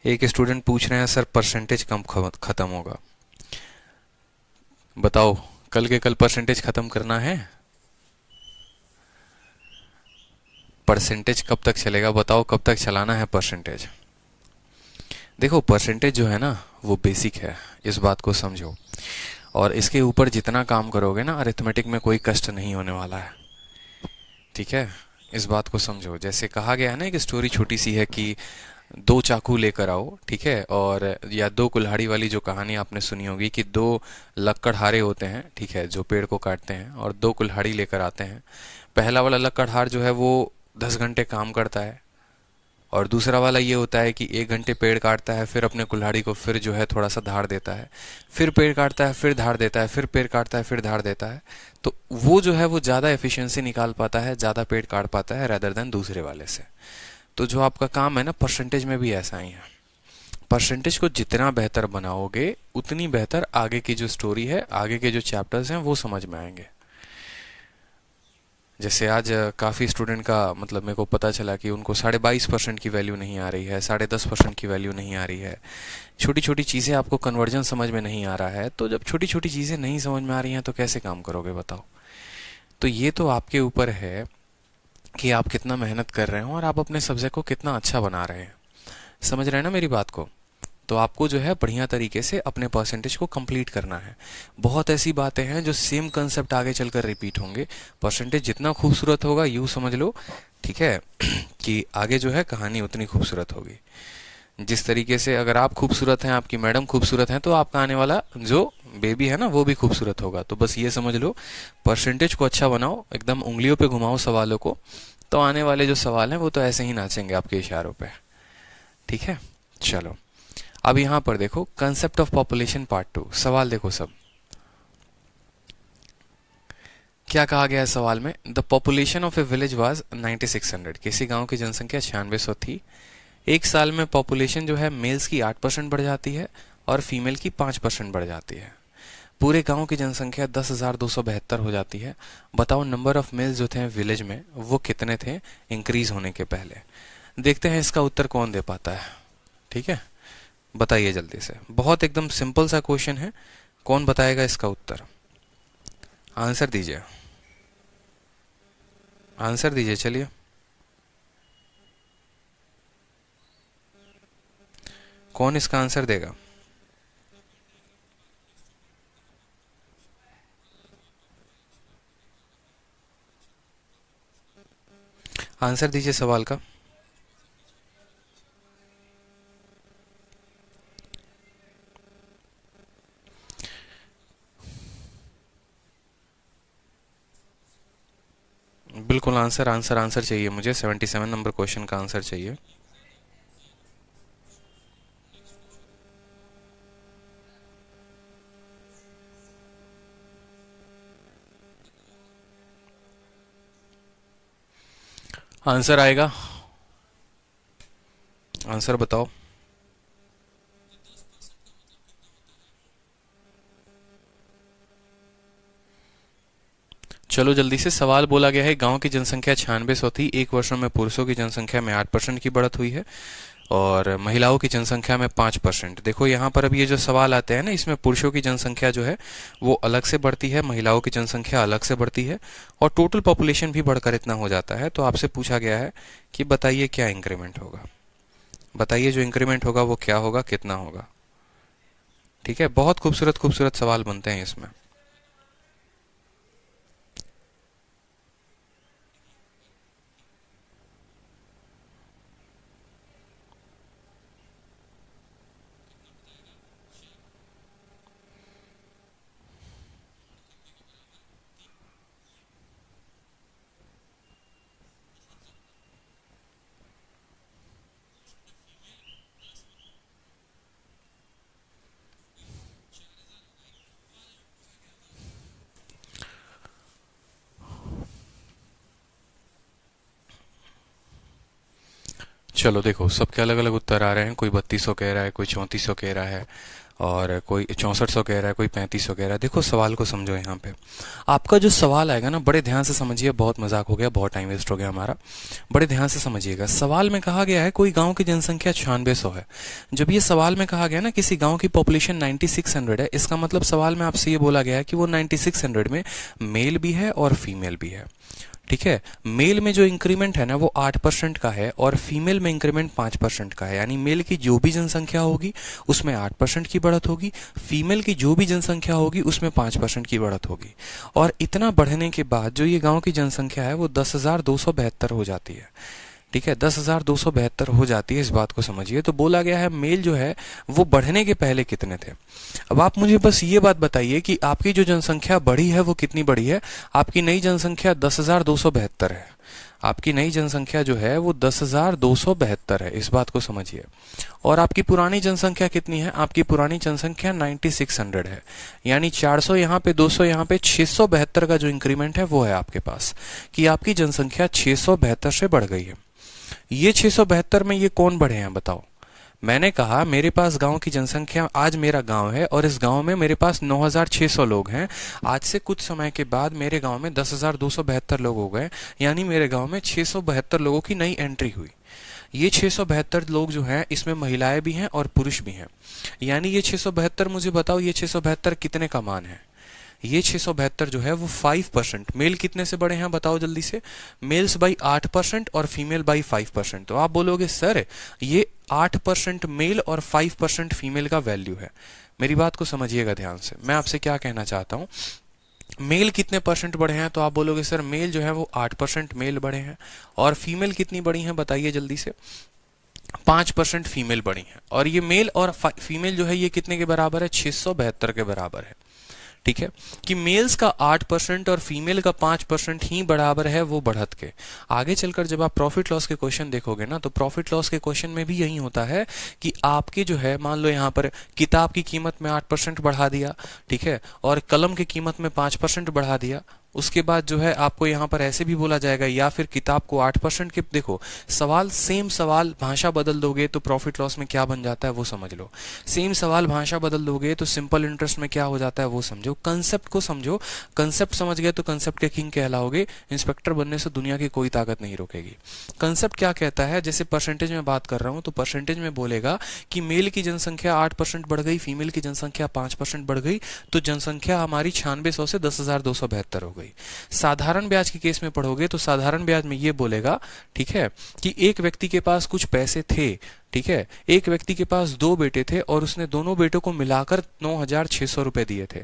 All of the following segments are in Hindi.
एक स्टूडेंट पूछ रहे हैं सर परसेंटेज कब खत्म होगा। बताओ, कल के कल परसेंटेज खत्म करना है। परसेंटेज कब तक चलेगा बताओ, कब तक चलाना है परसेंटेज। देखो परसेंटेज जो है ना वो बेसिक है, इस बात को समझो। और इसके ऊपर जितना काम करोगे ना अरिथमेटिक में कोई कष्ट नहीं होने वाला है। ठीक है, इस बात को समझो। जैसे कहा गया है ना, एक स्टोरी छोटी सी है कि दो चाकू लेकर आओ, ठीक है, और या दो कुल्हाड़ी वाली जो कहानी आपने सुनी होगी कि दो लकड़हारे होते हैं, ठीक है, जो पेड़ को काटते हैं, और दो कुल्हाड़ी लेकर आते हैं। पहला वाला लकड़हार जो है वो 10 घंटे काम करता है, और दूसरा वाला ये होता है कि 1 घंटे पेड़ काटता है, फिर अपने कुल्हाड़ी को फिर जो है थोड़ा सा धार देता है, फिर पेड़ काटता है, फिर धार देता है, फिर पेड़ काटता है, फिर धार देता है। तो वो जो है वो ज़्यादा एफिशिएंसी निकाल पाता है, ज़्यादा पेड़ काट पाता है रेदर देन दूसरे वाले से। तो जो आपका काम है ना परसेंटेज में भी ऐसा ही है। परसेंटेज को जितना बेहतर बनाओगे उतनी बेहतर आगे की जो स्टोरी है, आगे के जो चैप्टर्स हैं वो समझ में आएंगे। जैसे आज काफ़ी स्टूडेंट का मतलब मेरे को पता चला कि उनको 22.5% की वैल्यू नहीं आ रही है, 10.5% की वैल्यू नहीं आ रही है। छोटी छोटी चीज़ें आपको कन्वर्जन समझ में नहीं आ रहा है, तो जब छोटी छोटी चीज़ें नहीं समझ में आ रही हैं तो कैसे काम करोगे बताओ। तो ये तो आपके ऊपर है कि आप कितना मेहनत कर रहे हो और आप अपने सब्जेक्ट को कितना अच्छा बना रहे हैं। समझ रहे हैं ना मेरी बात को। तो आपको जो है बढ़िया तरीके से अपने परसेंटेज को कंप्लीट करना है। बहुत ऐसी बातें हैं जो सेम कंसेप्ट आगे चलकर रिपीट होंगे। परसेंटेज जितना खूबसूरत होगा यूँ समझ लो, ठीक है, कि आगे जो है कहानी उतनी खूबसूरत होगी। जिस तरीके से अगर आप खूबसूरत हैं, आपकी मैडम खूबसूरत हैं, तो आपका आने वाला जो बेबी है ना वो भी खूबसूरत होगा। तो बस ये समझ लो, परसेंटेज को अच्छा बनाओ, एकदम उंगलियों पे घुमाओ सवालों को, तो आने वाले जो सवाल हैं वो तो ऐसे ही नाचेंगे आपके इशारों पे। ठीक है, चलो अब यहां पर देखो कंसेप्ट ऑफ पॉपुलेशन पार्ट 2। सवाल देखो सब, क्या कहा गया है सवाल में। The population of A village was 9600। किसी गांव की जनसंख्या 9600 थी। एक साल में पॉपुलेशन जो है मेल्स की 8% बढ़ जाती है और फीमेल की 5% बढ़ जाती है। पूरे गांव की जनसंख्या 10,272 हो जाती है। बताओ नंबर ऑफ मेल्स जो थे विलेज में वो कितने थे इंक्रीज होने के पहले। देखते हैं इसका उत्तर कौन दे पाता है। ठीक है, बताइए जल्दी से, बहुत एकदम सिंपल सा क्वेश्चन है। कौन बताएगा इसका उत्तर, आंसर दीजिए, आंसर दीजिए, चलिए। कौन इसका आंसर देगा। आंसर दीजिए सवाल का। बिल्कुल आंसर आंसर आंसर चाहिए मुझे, 77 नंबर क्वेश्चन का आंसर चाहिए। आंसर आएगा, आंसर बताओ। चलो जल्दी से, सवाल बोला गया है गांव की जनसंख्या 9600 थी, एक वर्षों में पुरुषों की जनसंख्या में 8% की बढ़त हुई है और महिलाओं की जनसंख्या में 5%। देखो यहाँ पर अब ये जो सवाल आते हैं ना, इसमें पुरुषों की जनसंख्या जो है वो अलग से बढ़ती है, महिलाओं की जनसंख्या अलग से बढ़ती है, और टोटल पॉपुलेशन भी बढ़कर इतना हो जाता है। तो आपसे पूछा गया है कि बताइए क्या इंक्रीमेंट होगा। बताइए जो इंक्रीमेंट होगा वो क्या होगा, कितना होगा। ठीक है, बहुत खूबसूरत खूबसूरत सवाल बनते हैं इसमें। चलो देखो सबके अलग अलग उत्तर आ रहे हैं, कोई 3200 कह रहा है, कोई 3400 कह रहा है, और कोई 6400 कह रहा है, कोई 3500 कह रहा है। देखो सवाल को समझो। यहाँ पे आपका जो सवाल आएगा ना, बड़े ध्यान से समझिए। बहुत मजाक हो गया, बहुत टाइम वेस्ट हो गया हमारा, बड़े ध्यान से समझिएगा। सवाल में कहा गया है कोई गांव की जनसंख्या 9600 है। जब ये सवाल में कहा गया ना किसी गांव की पॉपुलेशन 9600 है, इसका मतलब सवाल में आपसे ये बोला गया है कि वो 9600 में मेल भी है और फीमेल भी है। ठीक है, मेल में जो इंक्रीमेंट है ना वो 8% का है और फीमेल में इंक्रीमेंट 5% का है। यानी मेल की जो भी जनसंख्या होगी उसमें 8% की बढ़त होगी, फीमेल की जो भी जनसंख्या होगी उसमें 5% की बढ़त होगी। और इतना बढ़ने के बाद जो ये गांव की जनसंख्या है वो 10,272 हो जाती है। ठीक है, 10,272 हो जाती है। इस बात को समझिए। तो बोला गया है मेल जो है वो बढ़ने के पहले कितने थे। अब आप मुझे बस ये बात बताइए कि आपकी जो जनसंख्या बढ़ी है वो कितनी बढ़ी है। आपकी नई जनसंख्या 10,272 है। आपकी नई जनसंख्या जो है वो 10,272 है। इस बात को समझिए। और आपकी पुरानी जनसंख्या कितनी है। आपकी पुरानी जनसंख्या 9600 है। यानी 400 यहाँ पे, 200 यहाँ पे, 672 का जो इंक्रीमेंट है वो है आपके पास, कि आपकी जनसंख्या 672 से बढ़ गई है। ये 672 में ये कौन बढ़े हैं बताओ। मैंने कहा मेरे पास गांव की जनसंख्या, आज मेरा गांव है और इस गांव में मेरे पास 9600 लोग हैं। आज से कुछ समय के बाद मेरे गांव में 10,272 लोग हो गए। यानी मेरे गांव में 672 लोगों की नई एंट्री हुई। ये 672 लोग जो हैं इसमें महिलाएं भी हैं और पुरुष भी हैं। यानी ये 672, मुझे बताओ ये 672 कितने का मान है। ये 672 जो है वो 5%। मेल कितने से बढ़े हैं बताओ जल्दी से। मेल्स बाई 8% और फीमेल बाई 5%। तो आप बोलोगे सर ये 8% मेल और 5% फीमेल का वैल्यू है। मेरी बात को समझिएगा ध्यान से। मैं आपसे क्या कहना चाहता हूं, मेल कितने परसेंट बढ़े हैं। तो आप बोलोगे सर मेल जो है वो 8% मेल बढ़े हैं। और फीमेल कितनी बढ़ी हैं बताइए जल्दी से। 5% फीमेल बढ़ी हैं। और ये मेल और फीमेल जो है ये कितने के बराबर है, 672 के बराबर है। ठीक है, कि मेल्स का 8% और फीमेल का 5% ही बराबर है वो बढ़त के। आगे चलकर जब आप प्रॉफिट लॉस के क्वेश्चन देखोगे ना, तो प्रॉफिट लॉस के क्वेश्चन में भी यही होता है कि आपकी जो है, मान लो यहाँ पर किताब की कीमत में 8% बढ़ा दिया, ठीक है, और कलम की कीमत में 5% बढ़ा दिया। उसके बाद जो है आपको यहाँ पर ऐसे भी बोला जाएगा, या फिर किताब को 8% के, देखो सवाल सेम सवाल, भाषा बदल दोगे तो प्रॉफिट लॉस में क्या बन जाता है वो समझ लो। सेम सवाल भाषा बदल दोगे तो सिंपल इंटरेस्ट में क्या हो जाता है वो समझो। कंसेप्ट को समझो। कंसेप्ट समझ गए तो कंसेप्ट के किंग कहलाओगे। इंस्पेक्टर बनने से दुनिया की कोई ताकत नहीं रोकेगी। कंसेप्ट क्या कहता है, जैसे परसेंटेज में बात कर रहा हूं तो परसेंटेज में बोलेगा कि मेल की जनसंख्या 8% बढ़ गई, फीमेल की जनसंख्या 5% बढ़ गई, तो जनसंख्या हमारी 9600 से 10,272 हो गई। साधारण ब्याज के केस में पढ़ोगे तो साधारण ब्याज में ये बोलेगा, ठीक है, कि एक व्यक्ति के पास कुछ पैसे थे, ठीक है, एक व्यक्ति के पास 2 बेटे थे और उसने दोनों बेटों को मिलाकर 9,600 रुपए दिए थे।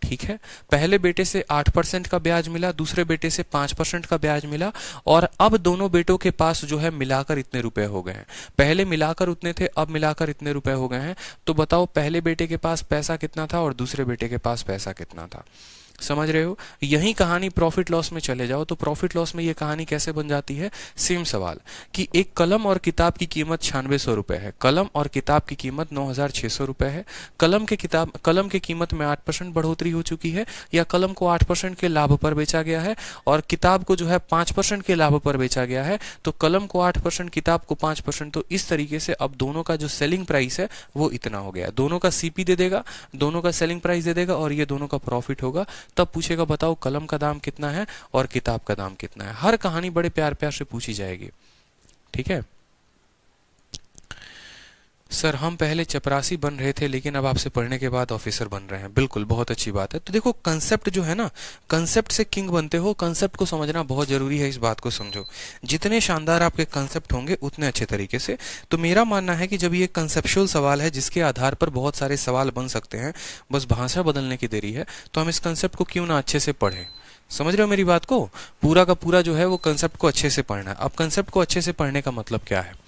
ठीक है, पहले बेटे से 8% का ब्याज मिला, दूसरे बेटे से 5% का ब्याज मिला, और अब दोनों बेटों के पास जो है मिलाकर इतने रुपए हो गए हैं। पहले मिलाकर उतने थे, अब मिलाकर इतने रुपए हो गए हैं। तो बताओ पहले बेटे के पास पैसा कितना था और दूसरे बेटे के पास पैसा कितना था। समझ रहे हो। यही कहानी प्रॉफिट लॉस में चले जाओ तो प्रॉफिट लॉस में ये कहानी कैसे बन जाती है। सेम सवाल कि एक कलम और किताब की कीमत 9600 रुपए है, कलम और किताब की कीमत 9,600 रुपए है। कलम की कीमत में 8% बढ़ोतरी हो चुकी है, या कलम को 8% के लाभ पर बेचा गया है और किताब को जो है 5% के लाभ पर बेचा गया है। तो कलम को 8%, किताब को 5%। तो इस तरीके से अब दोनों का जो सेलिंग प्राइस है वो इतना हो गया। दोनों का सीपी दे देगा, दोनों का सेलिंग प्राइस दे देगा, और ये दोनों का प्रॉफिट होगा। तब पूछेगा बताओ कलम का दाम कितना है और किताब का दाम कितना है। हर कहानी बड़े प्यार प्यार से पूछी जाएगी। ठीक है सर, हम पहले चपरासी बन रहे थे लेकिन अब आपसे पढ़ने के बाद ऑफिसर बन रहे हैं। बिल्कुल, बहुत अच्छी बात है। तो देखो कंसेप्ट जो है ना, कंसेप्ट से किंग बनते हो। कंसेप्ट को समझना बहुत जरूरी है। इस बात को समझो, जितने शानदार आपके कंसेप्ट होंगे उतने अच्छे तरीके से। तो मेरा मानना है कि जब ये कंसेप्चुअल सवाल है जिसके आधार पर बहुत सारे सवाल बन सकते हैं, बस भाषा बदलने की देरी है, तो हम इस कंसेप्ट को क्यों ना अच्छे से पढ़ें। समझ रहे हो मेरी बात को। पूरा का पूरा जो है वो कंसेप्ट को अच्छे से पढ़ना है। अब कंसेप्ट को अच्छे से पढ़ने का मतलब क्या है,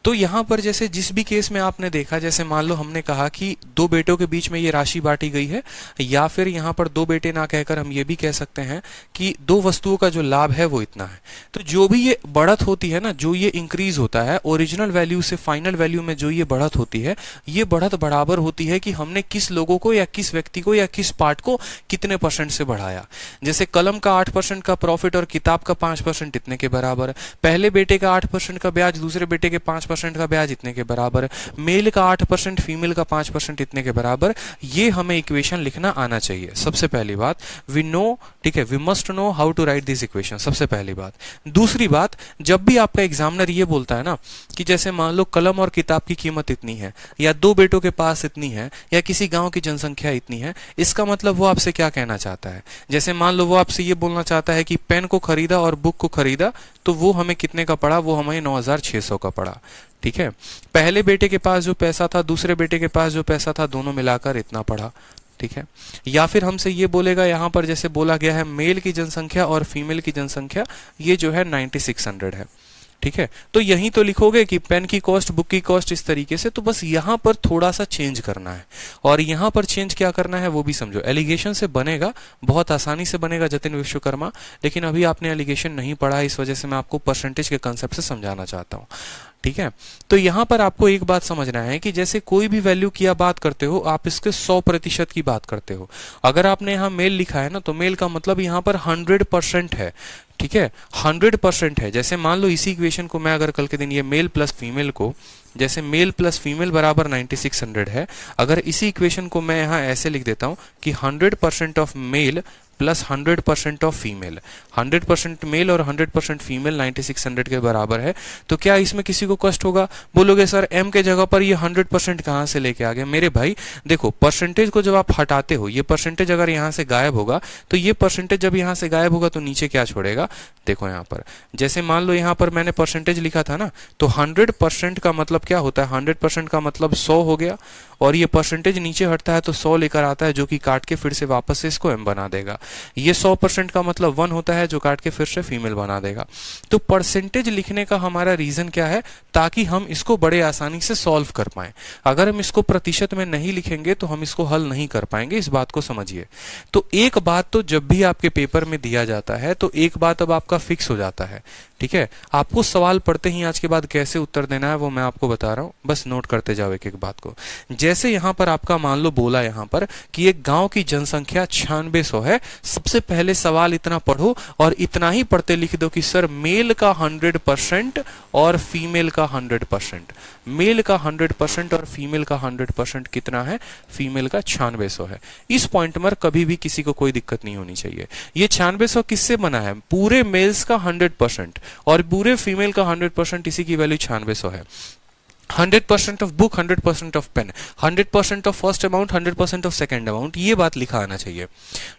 तो यहां पर जैसे जिस भी केस में आपने देखा, जैसे मान लो हमने कहा कि 2 बेटों के बीच में ये राशि बांटी गई है, या फिर यहां पर 2 बेटे ना कहकर हम ये भी कह सकते हैं कि 2 वस्तुओं का जो लाभ है वो इतना है। तो जो भी ये बढ़त होती है ना, जो ये इंक्रीज होता है ओरिजिनल वैल्यू से फाइनल वैल्यू में, जो ये बढ़त होती है, ये बढ़त बराबर होती है कि हमने किस लोगों को या किस व्यक्ति को या किस पार्ट को कितने % से बढ़ाया। जैसे कलम का 8% का प्रॉफिट और किताब का 5% इतने के बराबर है। पहले बेटे का 8% का ब्याज दूसरे बेटे के 5% 5% का ब्याज इतने के बराबर, मेल का 8%, फीमेल का 5% इतने के बराबर। ये हमें इक्वेशन लिखना आना चाहिए सबसे पहली बात। वी नो, ठीक है, we must know how to write this equation, सबसे पहली बात। दूसरी बात, जब भी आपका एग्जामिनर ये बोलता है ना कि जैसे मान लो कलम और किताब की कीमत इतनी है, या 2 बेटों के पास इतनी है, या किसी गांव की जनसंख्या इतनी है, इसका मतलब वो आपसे क्या कहना चाहता है। जैसे मान लो वो आपसे ये बोलना चाहता है कि पेन को खरीदा और बुक को खरीदा तो वो हमें कितने का पड़ा, वो हमें 9600 का पड़ा, ठीक है। पहले बेटे के पास जो पैसा था, दूसरे बेटे के पास जो पैसा था, दोनों मिलाकर इतना पड़ा, ठीक है। या फिर हमसे ये बोलेगा, यहां पर जैसे बोला गया है मेल की जनसंख्या और फीमेल की जनसंख्या ये जो है 9600 है, ठीक है। तो यही तो लिखोगे कि पेन की कॉस्ट, बुक की कॉस्ट, इस तरीके से। तो बस यहां पर थोड़ा सा चेंज करना है, और यहां पर चेंज क्या करना है वो भी समझो। एलिगेशन से बनेगा, बहुत आसानी से बनेगा जतिन विश्वकर्मा, लेकिन अभी आपने एलिगेशन नहीं पढ़ा है, इस वजह से मैं आपको परसेंटेज के कंसेप्ट से समझाना चाहता हूं, ठीक है। तो यहां पर आपको एक बात समझना है कि जैसे कोई भी वैल्यू की आप बात करते हो, आप इसके 100% की बात करते हो। अगर आपने यहां मेल लिखा है ना, तो मेल का मतलब यहां पर 100% है, ठीक है, 100% है। जैसे मान लो इसी इक्वेशन को मैं अगर कल के दिन ये मेल प्लस फीमेल को, जैसे मेल प्लस फीमेल बराबर 9600 है, अगर इसी इक्वेशन को मैं यहां ऐसे लिख देता हूं कि 100% of male plus 100% of female, 100% male और 100% फीमेल 9600 के बराबर है, तो क्या इसमें किसी को कष्ट होगा? बोलोगे सर m के जगह पर ये 100% कहां से लेके आ गए? मेरे भाई देखो, परसेंटेज को जब आप हटाते हो, ये परसेंटेज अगर यहां से गायब होगा, तो ये परसेंटेज जब यहां से गायब होगा तो नीचे क्या छोड़ेगा? देखो यहां पर, जैसे मान लो यहां पर मैंने परसेंटेज लिखा था ना, तो 100% का मतलब क्या होता है? 100% का मतलब 100 हो गया, और ये परसेंटेज नीचे हटता है तो 100 लेकर आता है, जो कि काट के फिर से वापस से इसको m बना देगा। ये 100% का मतलब 1 होता है, जो काट के फिर से फीमेल बना देगा। तो परसेंटेज लिखने का हमारा रीजन क्या है? ताकि हम इसको बड़े आसानी से सॉल्व कर पाए। अगर हम इसको प्रतिशत में नहीं लिखेंगे तो हम इसको हल नहीं कर पाएंगे, इस बात को समझिए। तो एक बात तो जब भी आपके पेपर में दिया जाता है, तो एक बात अब आपका फिक्स हो जाता है, ठीक है। आपको सवाल पढ़ते ही आज के बाद कैसे उत्तर देना है वो मैं आपको बता रहा हूं, बस नोट करते जाओ एक एक बात को। जैसे यहां पर आपका मान लो बोला यहां पर कि एक गांव की जनसंख्या 9600 है, सबसे पहले सवाल इतना पढ़ो और इतना ही पढ़ते लिख दो कि सर मेल का 100% और फीमेल का 100%, मेल का 100% और फीमेल का 100% कितना है? फीमेल का 9600 है। इस पॉइंट में कभी भी किसी को कोई दिक्कत नहीं होनी चाहिए। ये 9600 किससे बना है? पूरे मेल्स का 100% और पूरे फीमेल का 100%, इसी की वैल्यू 9600 है। 100% of book, 100% of pen, 100% of first amount, 100% of second amount, ये बात लिखा आना चाहिए,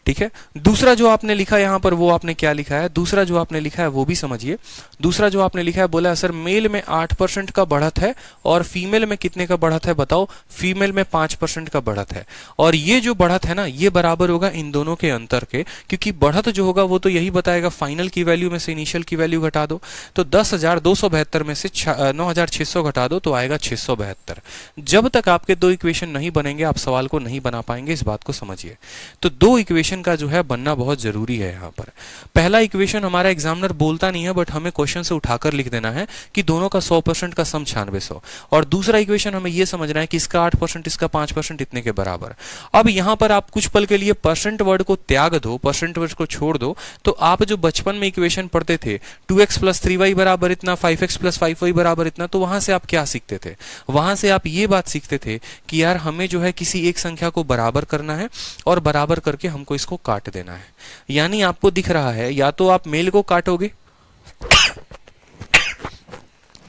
ठीक है। दूसरा जो आपने लिखा यहां पर, वो आपने क्या लिखा है? दूसरा जो आपने लिखा है वो भी समझिए। दूसरा जो आपने लिखा है, बोला है सर मेल में 8% का बढ़त है और फीमेल में कितने का बढ़त है? बताओ। फीमेल में 5% का बढ़त है, और ये जो बढ़त है ना, ये बराबर होगा इन दोनों के अंतर के, क्योंकि बढ़त जो होगा वो तो यही बताएगा, फाइनल की वैल्यू में से इनिशियल की वैल्यू घटा दो, तो 10,272 में से 9,600 घटा दो तो आएगा 672। जब तक आपके दो इक्वेशन नहीं बनेंगे, आप सवाल को नहीं बना पाएंगे, इस बात को समझिए। तो दो इक्वेशन का जो है बनना बहुत जरूरी है यहाँ पर। पहला इक्वेशन हमारा एग्जामिनर बोलता नहीं है, बट हमें क्वेश्चन से उठाकर लिख देना है कि दोनों का 100% का सम 9600, और दूसरा इक्वेशन हमें यह समझना है कि इसका 8%, इसका 5% इतने के बराबर। अब यहां पर आप कुछ पल के लिए परसेंट वर्ड को त्याग दो, परसेंट वर्ड को छोड़ दो, तो आप जो बचपन में इक्वेशन पढ़ते थे 2x + 3y बराबर इतना, 5x + 5y बराबर इतना, तो वहां से आप क्या सीखते थे? वहां से आप ये बात सीखते थे कि यार हमें जो है किसी एक संख्या को बराबर करना है और बराबर करके हमको इसको काट देना है। यानी आपको दिख रहा है, या तो आप मेल को काटोगे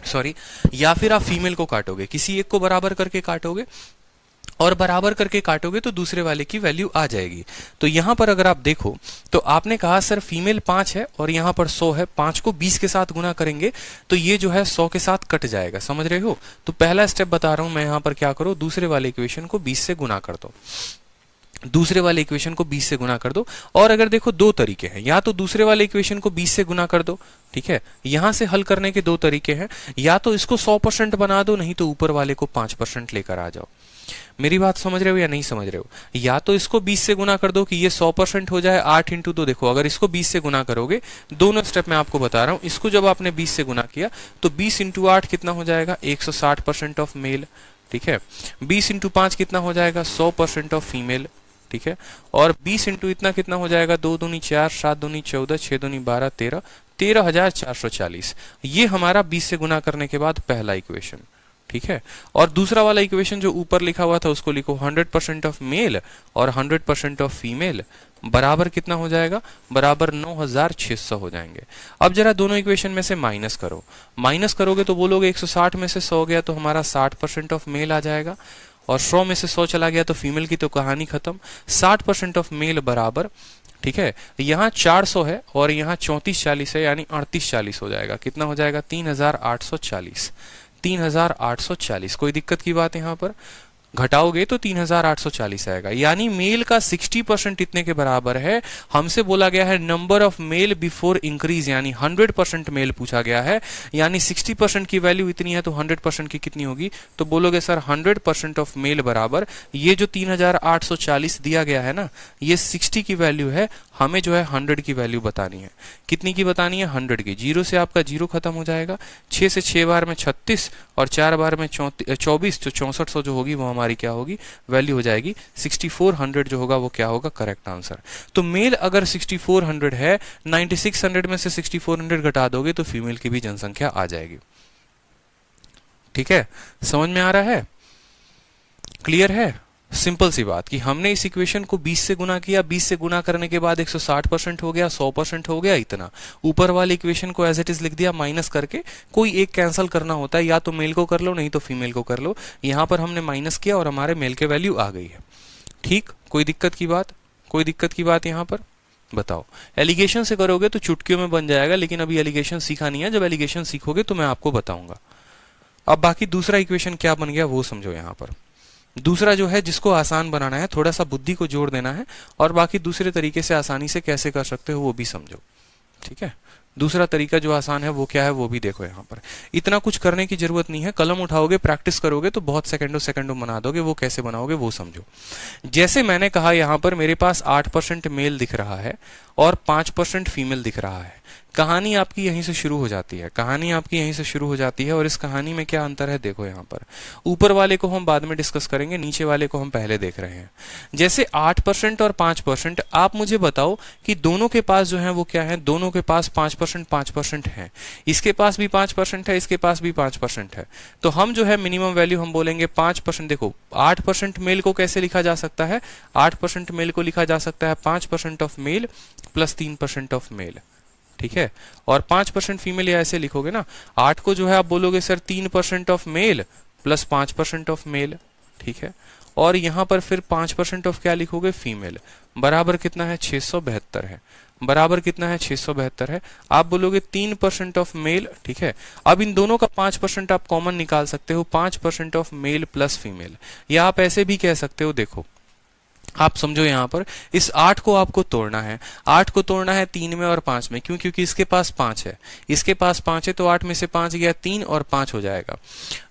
सॉरी, या फिर आप फीमेल को काटोगे, किसी एक को बराबर करके काटोगे, और बराबर करके काटोगे तो दूसरे वाले की वैल्यू आ जाएगी। तो यहां पर अगर आप देखो तो आपने कहा सर फीमेल 5 है और यहां पर 100 है, 5 को 20 के साथ गुना करेंगे तो ये जो है 100 के साथ कट जाएगा, समझ रहे हो? तो पहला स्टेप बता रहा हूं मैं, यहां पर क्या करो, दूसरे वाले इक्वेशन को 20 से गुना कर दो, दूसरे वाले इक्वेशन को 20 से गुना कर दो। और अगर देखो दो तरीके हैं, या तो दूसरे वाले इक्वेशन को 20 से गुना कर दो, ठीक है, यहां से हल करने के दो तरीके हैं, या तो इसको 100% बना दो, नहीं तो ऊपर वाले को 5% लेकर आ जाओ। मेरी बात समझ रहे हो या नहीं समझ रहे हो? या तो इसको 20 से गुना कर दो कि ये 100% हो जाए, 8 × 2। देखो अगर इसको 20 से गुना करोगे, दोनों स्टेप मैं आपको बता रहा हूं, इसको जब आपने 20 से गुना किया तो 20 × 8 कितना हो जाएगा? 160% ऑफ मेल, ठीक है। 20 × 5 कितना हो जाएगा? 100% ऑफ फीमेल, ठीक है। और 20 × इतना कितना हो जाएगा? 2 दूनी 4, 7 दूनी 14, 6 दूनी 12, 13, 13,440। ये हमारा 20 से गुना करने के बाद पहला इक्वेशन, ठीक है। और दूसरा वाला इक्वेशन जो ऊपर लिखा हुआ था उसको लिखो 100% ऑफ मेल और 100% ऑफ फीमेल बराबर कितना हो जाएगा, बराबर 9,600 हो जाएंगे। अब जरा दोनों इक्वेशन में से माइनस करो, माइनस करोगे तो बोलोगे 160 में से 100 गया तो हमारा 60% ऑफ मेल आ जाएगा, और 100 में से 100 चला गया तो फीमेल की तो कहानी खत्म। 60% ऑफ मेल बराबर, ठीक है, यहाँ 400 है और यहाँ 3440 है, यानी 3840 हो जाएगा। कितना हो जाएगा, 3840। 3840, कोई दिक्कत की बात यहाँ पर? घटाओगे तो 3840 आएगा, यानी मेल का 60% इतने के बराबर है। हमसे बोला गया है number of male before increase, यानी 100% मेल पूछा गया है, यानी 60% की वैल्यू इतनी है तो 100% की कितनी होगी? तो बोलोगे सर 100% ऑफ मेल बराबर ये जो 3840 दिया गया है ना, ये 60 की वैल्यू है, हमें जो है 100 की वैल्यू बतानी है। कितनी की बतानी है? 100 की। 0 से आपका 0 खत्म हो जाएगा, 6 से 6 बार में 36 और 4 बार में 24, तो 6400 जो होगी वो हमारी क्या होगी, वैल्यू हो जाएगी 6400 जो होगा वो क्या होगा, करेक्ट आंसर। तो मेल अगर 6400 है, 9600 में से 6400 घटा दोगे तो फीमेल की भी जनसंख्या आ जाएगी। ठीक है, समझ में आ रहा है? क्लियर है? सिंपल सी बात कि हमने इस इक्वेशन को 20 से गुना किया, 20 से गुना करने के बाद 160% हो गया, 100% हो गया, इतना। ऊपर वाले इक्वेशन को एज इट इज लिख दिया माइनस करके, कोई एक कैंसिल करना होता है, या तो मेल को कर लो नहीं तो फीमेल को कर लो। यहां पर हमने माइनस किया और हमारे मेल के वैल्यू आ गई है। ठीक, कोई दिक्कत की बात? कोई दिक्कत की बात यहां पर? बताओ। एलिगेशन से करोगे तो चुटकियों में बन जाएगा, लेकिन अभी एलिगेशन सीखा नहीं है, जब एलिगेशन सीखोगे तो मैं आपको बताऊंगा। अब बाकी दूसरा इक्वेशन क्या बन गया वो समझो। यहां पर दूसरा जो है जिसको आसान बनाना है, थोड़ा सा बुद्धि को जोड़ देना है, और बाकी दूसरे तरीके से आसानी से कैसे कर सकते हो वो भी समझो। ठीक है, दूसरा तरीका जो आसान है वो क्या है वो भी देखो। यहाँ पर इतना कुछ करने की जरूरत नहीं है, कलम उठाओगे प्रैक्टिस करोगे तो बहुत सेकंडों बना दोगे। वो कैसे बनाओगे वो समझो। जैसे मैंने कहा यहाँ पर मेरे पास 8% मेल दिख रहा है और 5% फीमेल दिख रहा है। कहानी आपकी यहीं से शुरू हो जाती है, कहानी आपकी यहीं से शुरू हो जाती है। और इस कहानी में क्या अंतर है देखो। यहाँ पर ऊपर वाले को हम बाद में डिस्कस करेंगे, नीचे वाले को हम पहले देख रहे हैं। जैसे 8% और 5%, आप मुझे बताओ कि दोनों के पास जो है वो क्या है, दोनों के पास 5% है। इसके पास भी 5% है, इसके पास भी 5% है। तो हम जो है मिनिमम वैल्यू हम बोलेंगे 5%। देखो 8% मेल को कैसे लिखा जा सकता है, 8% मेल को लिखा जा सकता है 5% of male plus 3% of male. ठीक है, और 5% फीमेल, या ऐसे लिखोगे ना, 8 को जो है आप बोलोगे sir 3% of male plus 5% of male. ठीक है, और यहां पर फिर 5% ऑफ क्या लिखोगे, फीमेल। बराबर कितना है, 672 है। बराबर कितना है, 672 है। आप बोलोगे 3% ऑफ मेल। ठीक है, अब इन दोनों का 5% आप कॉमन निकाल सकते हो, 5% ऑफ मेल प्लस फीमेल। या आप ऐसे भी कह सकते हो, देखो आप समझो, यहां पर इस 8 को आपको तोड़ना है। 8 को तोड़ना है 3 में और 5 में, क्यों? क्योंकि इसके पास 5 है, इसके पास 5 है, तो 8 में से 5 गया, 3 और 5 हो जाएगा।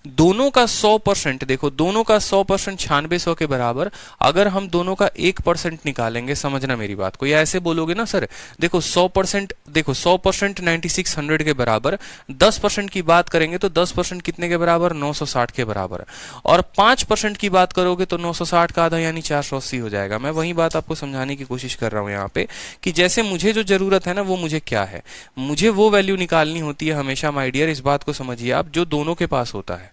दोनों का 100%, देखो दोनों का 100% 9600 के बराबर। अगर हम दोनों का 1% निकालेंगे, समझना मेरी बात को, या ऐसे बोलोगे ना सर, देखो 100%, देखो 100% 9600 के बराबर। 10% की बात करेंगे तो 10% कितने के बराबर, 960 के बराबर। और 5% की बात करोगे तो 960 का आधा यानी 480 हो जाएगा। मैं वही बात आपको समझाने की कोशिश कर रहा हूं यहाँ पे, कि जैसे मुझे जो जरूरत है ना वो मुझे क्या है, मुझे वो वैल्यू निकालनी होती है हमेशा माय डियर। इस बात को समझिए आप, जो दोनों के पास होता है,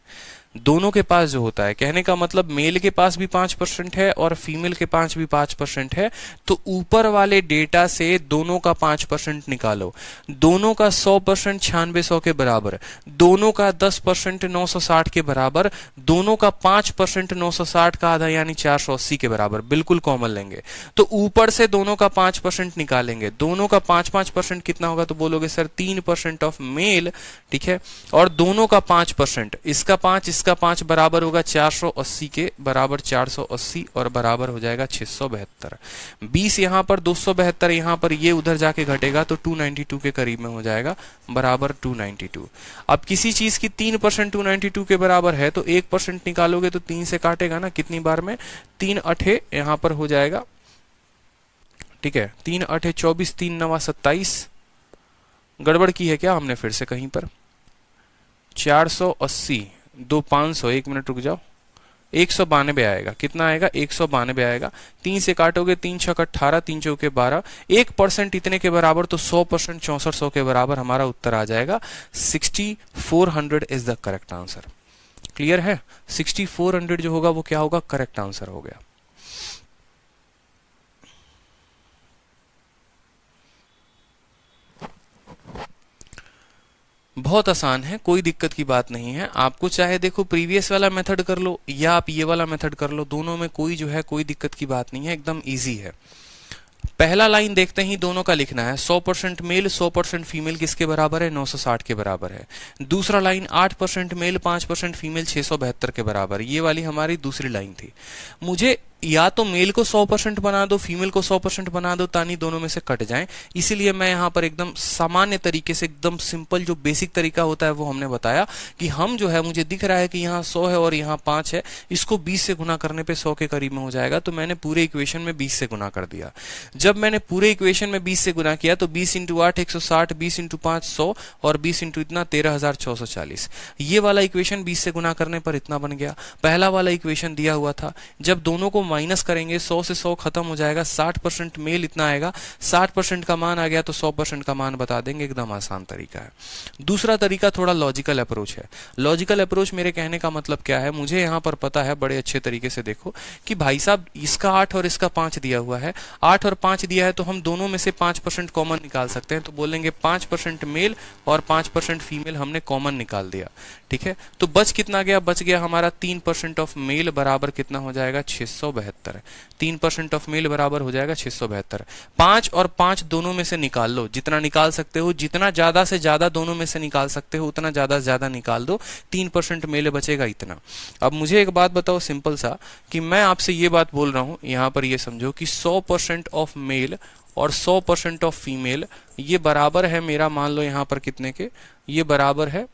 दोनों के पास जो होता है, कहने का मतलब मेल के पास भी 5% है और फीमेल के पास भी 5% है, तो ऊपर वाले डेटा से दोनों का 5% निकालो। दोनों का 100% 9600 के बराबर, दोनों का 10% 960 के बराबर, दोनों का 5% 960 का आधा यानी 480 के बराबर। बिल्कुल कॉमन लेंगे तो ऊपर से दोनों का 5% निकालेंगे। दोनों का 5% कितना होगा, तो बोलोगे सर 3% ऑफ मेल। ठीक है, और दोनों का 5%, इसका 5 इसका 5 बराबर होगा 480 के बराबर, 480 और बराबर हो जाएगा 672। 20 यहां पर, 272 यहां पर, ये उधर जाके घटेगा तो 292 के करीब में हो जाएगा, बराबर 292। अब किसी चीज की 3% 292 के बराबर है तो 1% निकालोगे तो 3 से काटेगा ना, कितनी बार में, 3 अठे यहां पर हो जाएगा। ठीक है, 3 अठे 24, 3 नवा 27। गड़बड़ की है क्या हमने फिर से कहीं पर? 480, 2 500, 1 मिनट रुक जाओ, 192 आएगा। कितना आएगा? 192 आएगा। 3 से काटोगे 3 छक 18, 3 चौके 12, 1% इतने के बराबर, तो 100% 6400 के बराबर हमारा उत्तर आ जाएगा। 6400 is the correct answer. Clear है? 6400 जो होगा वो क्या होगा? करेक्ट आंसर हो गया। बहुत आसान है, कोई दिक्कत की बात नहीं है। आपको चाहे देखो प्रीवियस वाला मेथड कर लो या आप ये वाला मेथड कर लो, दोनों में कोई जो है कोई दिक्कत की बात नहीं है, एकदम इजी है। पहला लाइन देखते ही दोनों का लिखना है। 100% मेल 100% फीमेल किसके बराबर है? 960 के बराबर है। दूसरा लाइन 8% मेल 5% फीमेल 672 के बराबर। ये वाली हमारी दूसरी लाइन थी। मुझे या तो मेल को 100% बना दो, फीमेल को 100% बना दो, ताकि दोनों में से कट जाएं। इसीलिए मैं यहाँ पर एकदम सामान्य तरीके से, एकदम सिंपल जो बेसिक तरीका होता है वो हमने बताया कि हम जो है, मुझे दिख रहा है कि यहाँ 100 है और यहाँ 5 है, इसको 20 से गुना करने पे 100 के करीब में हो जाएगा, तो मैंने पूरे इक्वेशन में 20 से गुना कर दिया। जब मैंने पूरे इक्वेशन में 20 से गुना किया तो 20 × 8 160, 20 × 5 100 और 20 × इतना 13,640। ये वाला इक्वेशन 20 से गुना करने पर इतना बन गया। पहला वाला इक्वेशन दिया हुआ था, जब दोनों को माइनस करेंगे 100 से 100 खत्म हो जाएगा, 60% मेल इतना आएगा, 60% का मान आ गया तो 100% का मान बता देंगे। एकदम आसान तरीका है। दूसरा तरीका थोड़ा लॉजिकल अप्रोच है। लॉजिकल अप्रोच मेरे कहने का मतलब क्या है? मुझे यहाँ पर पता है बड़े अच्छे तरीके से, देखो कि भाई साहब इसका 8 और इसका 5 दिया हुआ है, 8 और 5 दिया है तो हम दोनों में से 5% कॉमन निकाल सकते हैं। तो बोलेंगे 5% मेल और 5% फीमेल हमने कॉमन निकाल दिया। ठीक है, तो बच कितना गया? बच गया हमारा 3% ऑफ मेल बराबर कितना हो जाएगा? 672। 3% ऑफ मेल बराबर हो जाएगा 672। 5 और 5 दोनों में से निकाल लो, जितना निकाल सकते हो, जितना ज्यादा से ज्यादा दोनों में से निकाल सकते हो उतना ज्यादा से ज्यादा निकाल दो। 3% मेल बचेगा इतना। अब मुझे एक बात बताओ सिंपल सा, कि मैं आपसे ये बात बोल रहा हूं, यहां पर ये समझो कि 100% ऑफ मेल और 100% ऑफ फीमेल ये बराबर है मेरा, मान लो यहां पर कितने के? ये बराबर है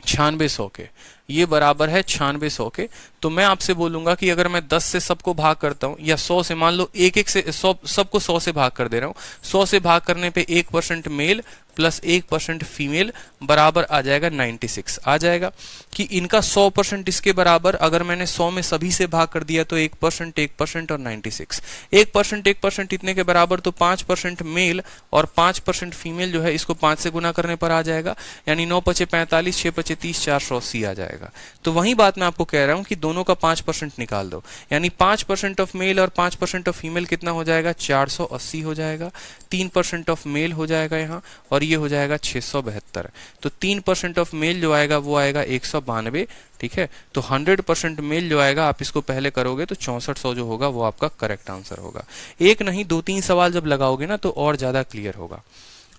9600 के। ये बराबर है 9600 के। तो मैं आपसे बोलूंगा कि अगर मैं 10 से सबको भाग करता हूं या 100 से, मान लो एक एक से सबको 100 से भाग कर दे रहा हूं, 100 से भाग करने पे 1% मेल प्लस 1% फीमेल बराबर आ जाएगा 96। आ जाएगा कि इनका 100% इसके बराबर, अगर मैंने 100 में सभी से भाग कर दिया तो 1% 1% और 96। 1% 1% इतने के बराबर, तो 5% मेल और 5% फीमेल जो है इसको 5 से गुना करने पर आ जाएगा, यानी 9 पचे 45, 6 पचे 30, 480 आ जाएगा। तो वही बात मैं आपको कह रहा हूं कि दोनों का 5% निकाल दो, यानी 5% ऑफ मेल और 5% ऑफ फीमेल कितना हो जाएगा? 480 हो जाएगा। 3% ऑफ मेल हो जाएगा यहाँ, और ये हो जाएगा 672। तो 3% ऑफ मेल जो आएगा वो आएगा 192। ठीक है, तो 100% मेल जो आएगा, आप इसको पहले करोगे तो 6400 जो होगा वो आपका करेक्ट आंसर होगा। एक नहीं 2-3 सवाल जब लगाओगे ना तो और ज्यादा क्लियर होगा।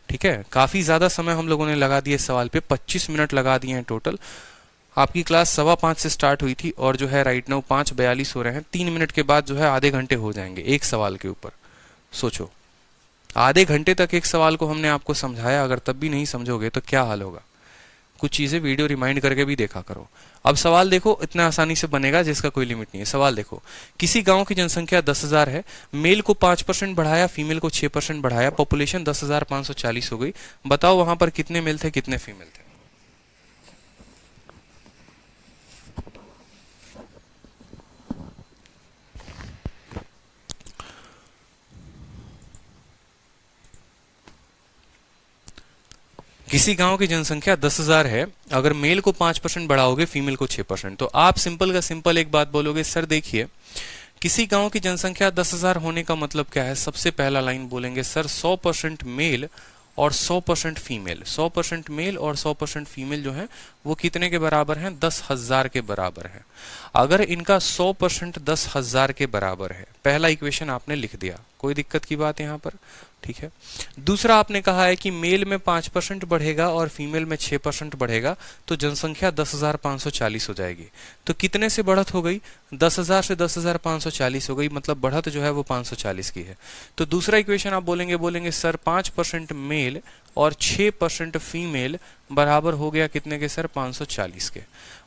ठीक है, काफी ज्यादा समय हम लोगों ने लगा दिया इस सवाल पे, 25 मिनट लगा दिए हैं टोटल। आपकी क्लास 5:15 से स्टार्ट हुई थी और जो है राइट नाउ 5:42 हो रहे हैं। 3 मिनट के बाद जो है आधे घंटे हो जाएंगे एक सवाल के ऊपर। सोचो, आधे घंटे तक एक सवाल को हमने आपको समझाया, अगर तब भी नहीं समझोगे तो क्या हाल होगा? कुछ चीजें वीडियो रिमाइंड करके भी देखा करो। अब सवाल देखो, इतना आसानी से बनेगा जिसका कोई लिमिट नहीं है। सवाल देखो, किसी गांव की जनसंख्या 10,000 है, मेल को 5% बढ़ाया, फीमेल को 6% बढ़ाया, पॉपुलेशन 10,540 हो गई। बताओ वहां पर कितने मेल थे, कितने फीमेल थे? किसी गांव की जनसंख्या 10,000 है, अगर मेल को 5% बढ़ाओगे, फीमेल को 6%, तो आप सिंपल का सिंपल एक बात बोलोगे, सर देखिए किसी गांव की जनसंख्या 10,000 होने का मतलब क्या है? सबसे पहला लाइन बोलेंगे सर 100% मेल और 100% फीमेल। 100% मेल और 100% फीमेल जो है वो कितने के बराबर हैं? 10,000 के बराबर है। अगर इनका 100% 10,000 के बराबर है, पहला इक्वेशन आपने लिख दिया, कोई दिक्कत की बात यहां पर? ठीक है। दूसरा आपने कहा है कि मेल में 5% बढ़ेगा और फीमेल में 6% बढ़ेगा, तो जनसंख्या 10,540 हो जाएगी। तो कितने से बढ़त हो गई? 10,000 से 10,540 हो गई, मतलब बढ़त जो है वो 540 की है। तो दूसरा इक्वेशन आप बोलेंगे सर 5% मेल और 6% फीमेल बराबर हो गया कितने के सर? 540 के।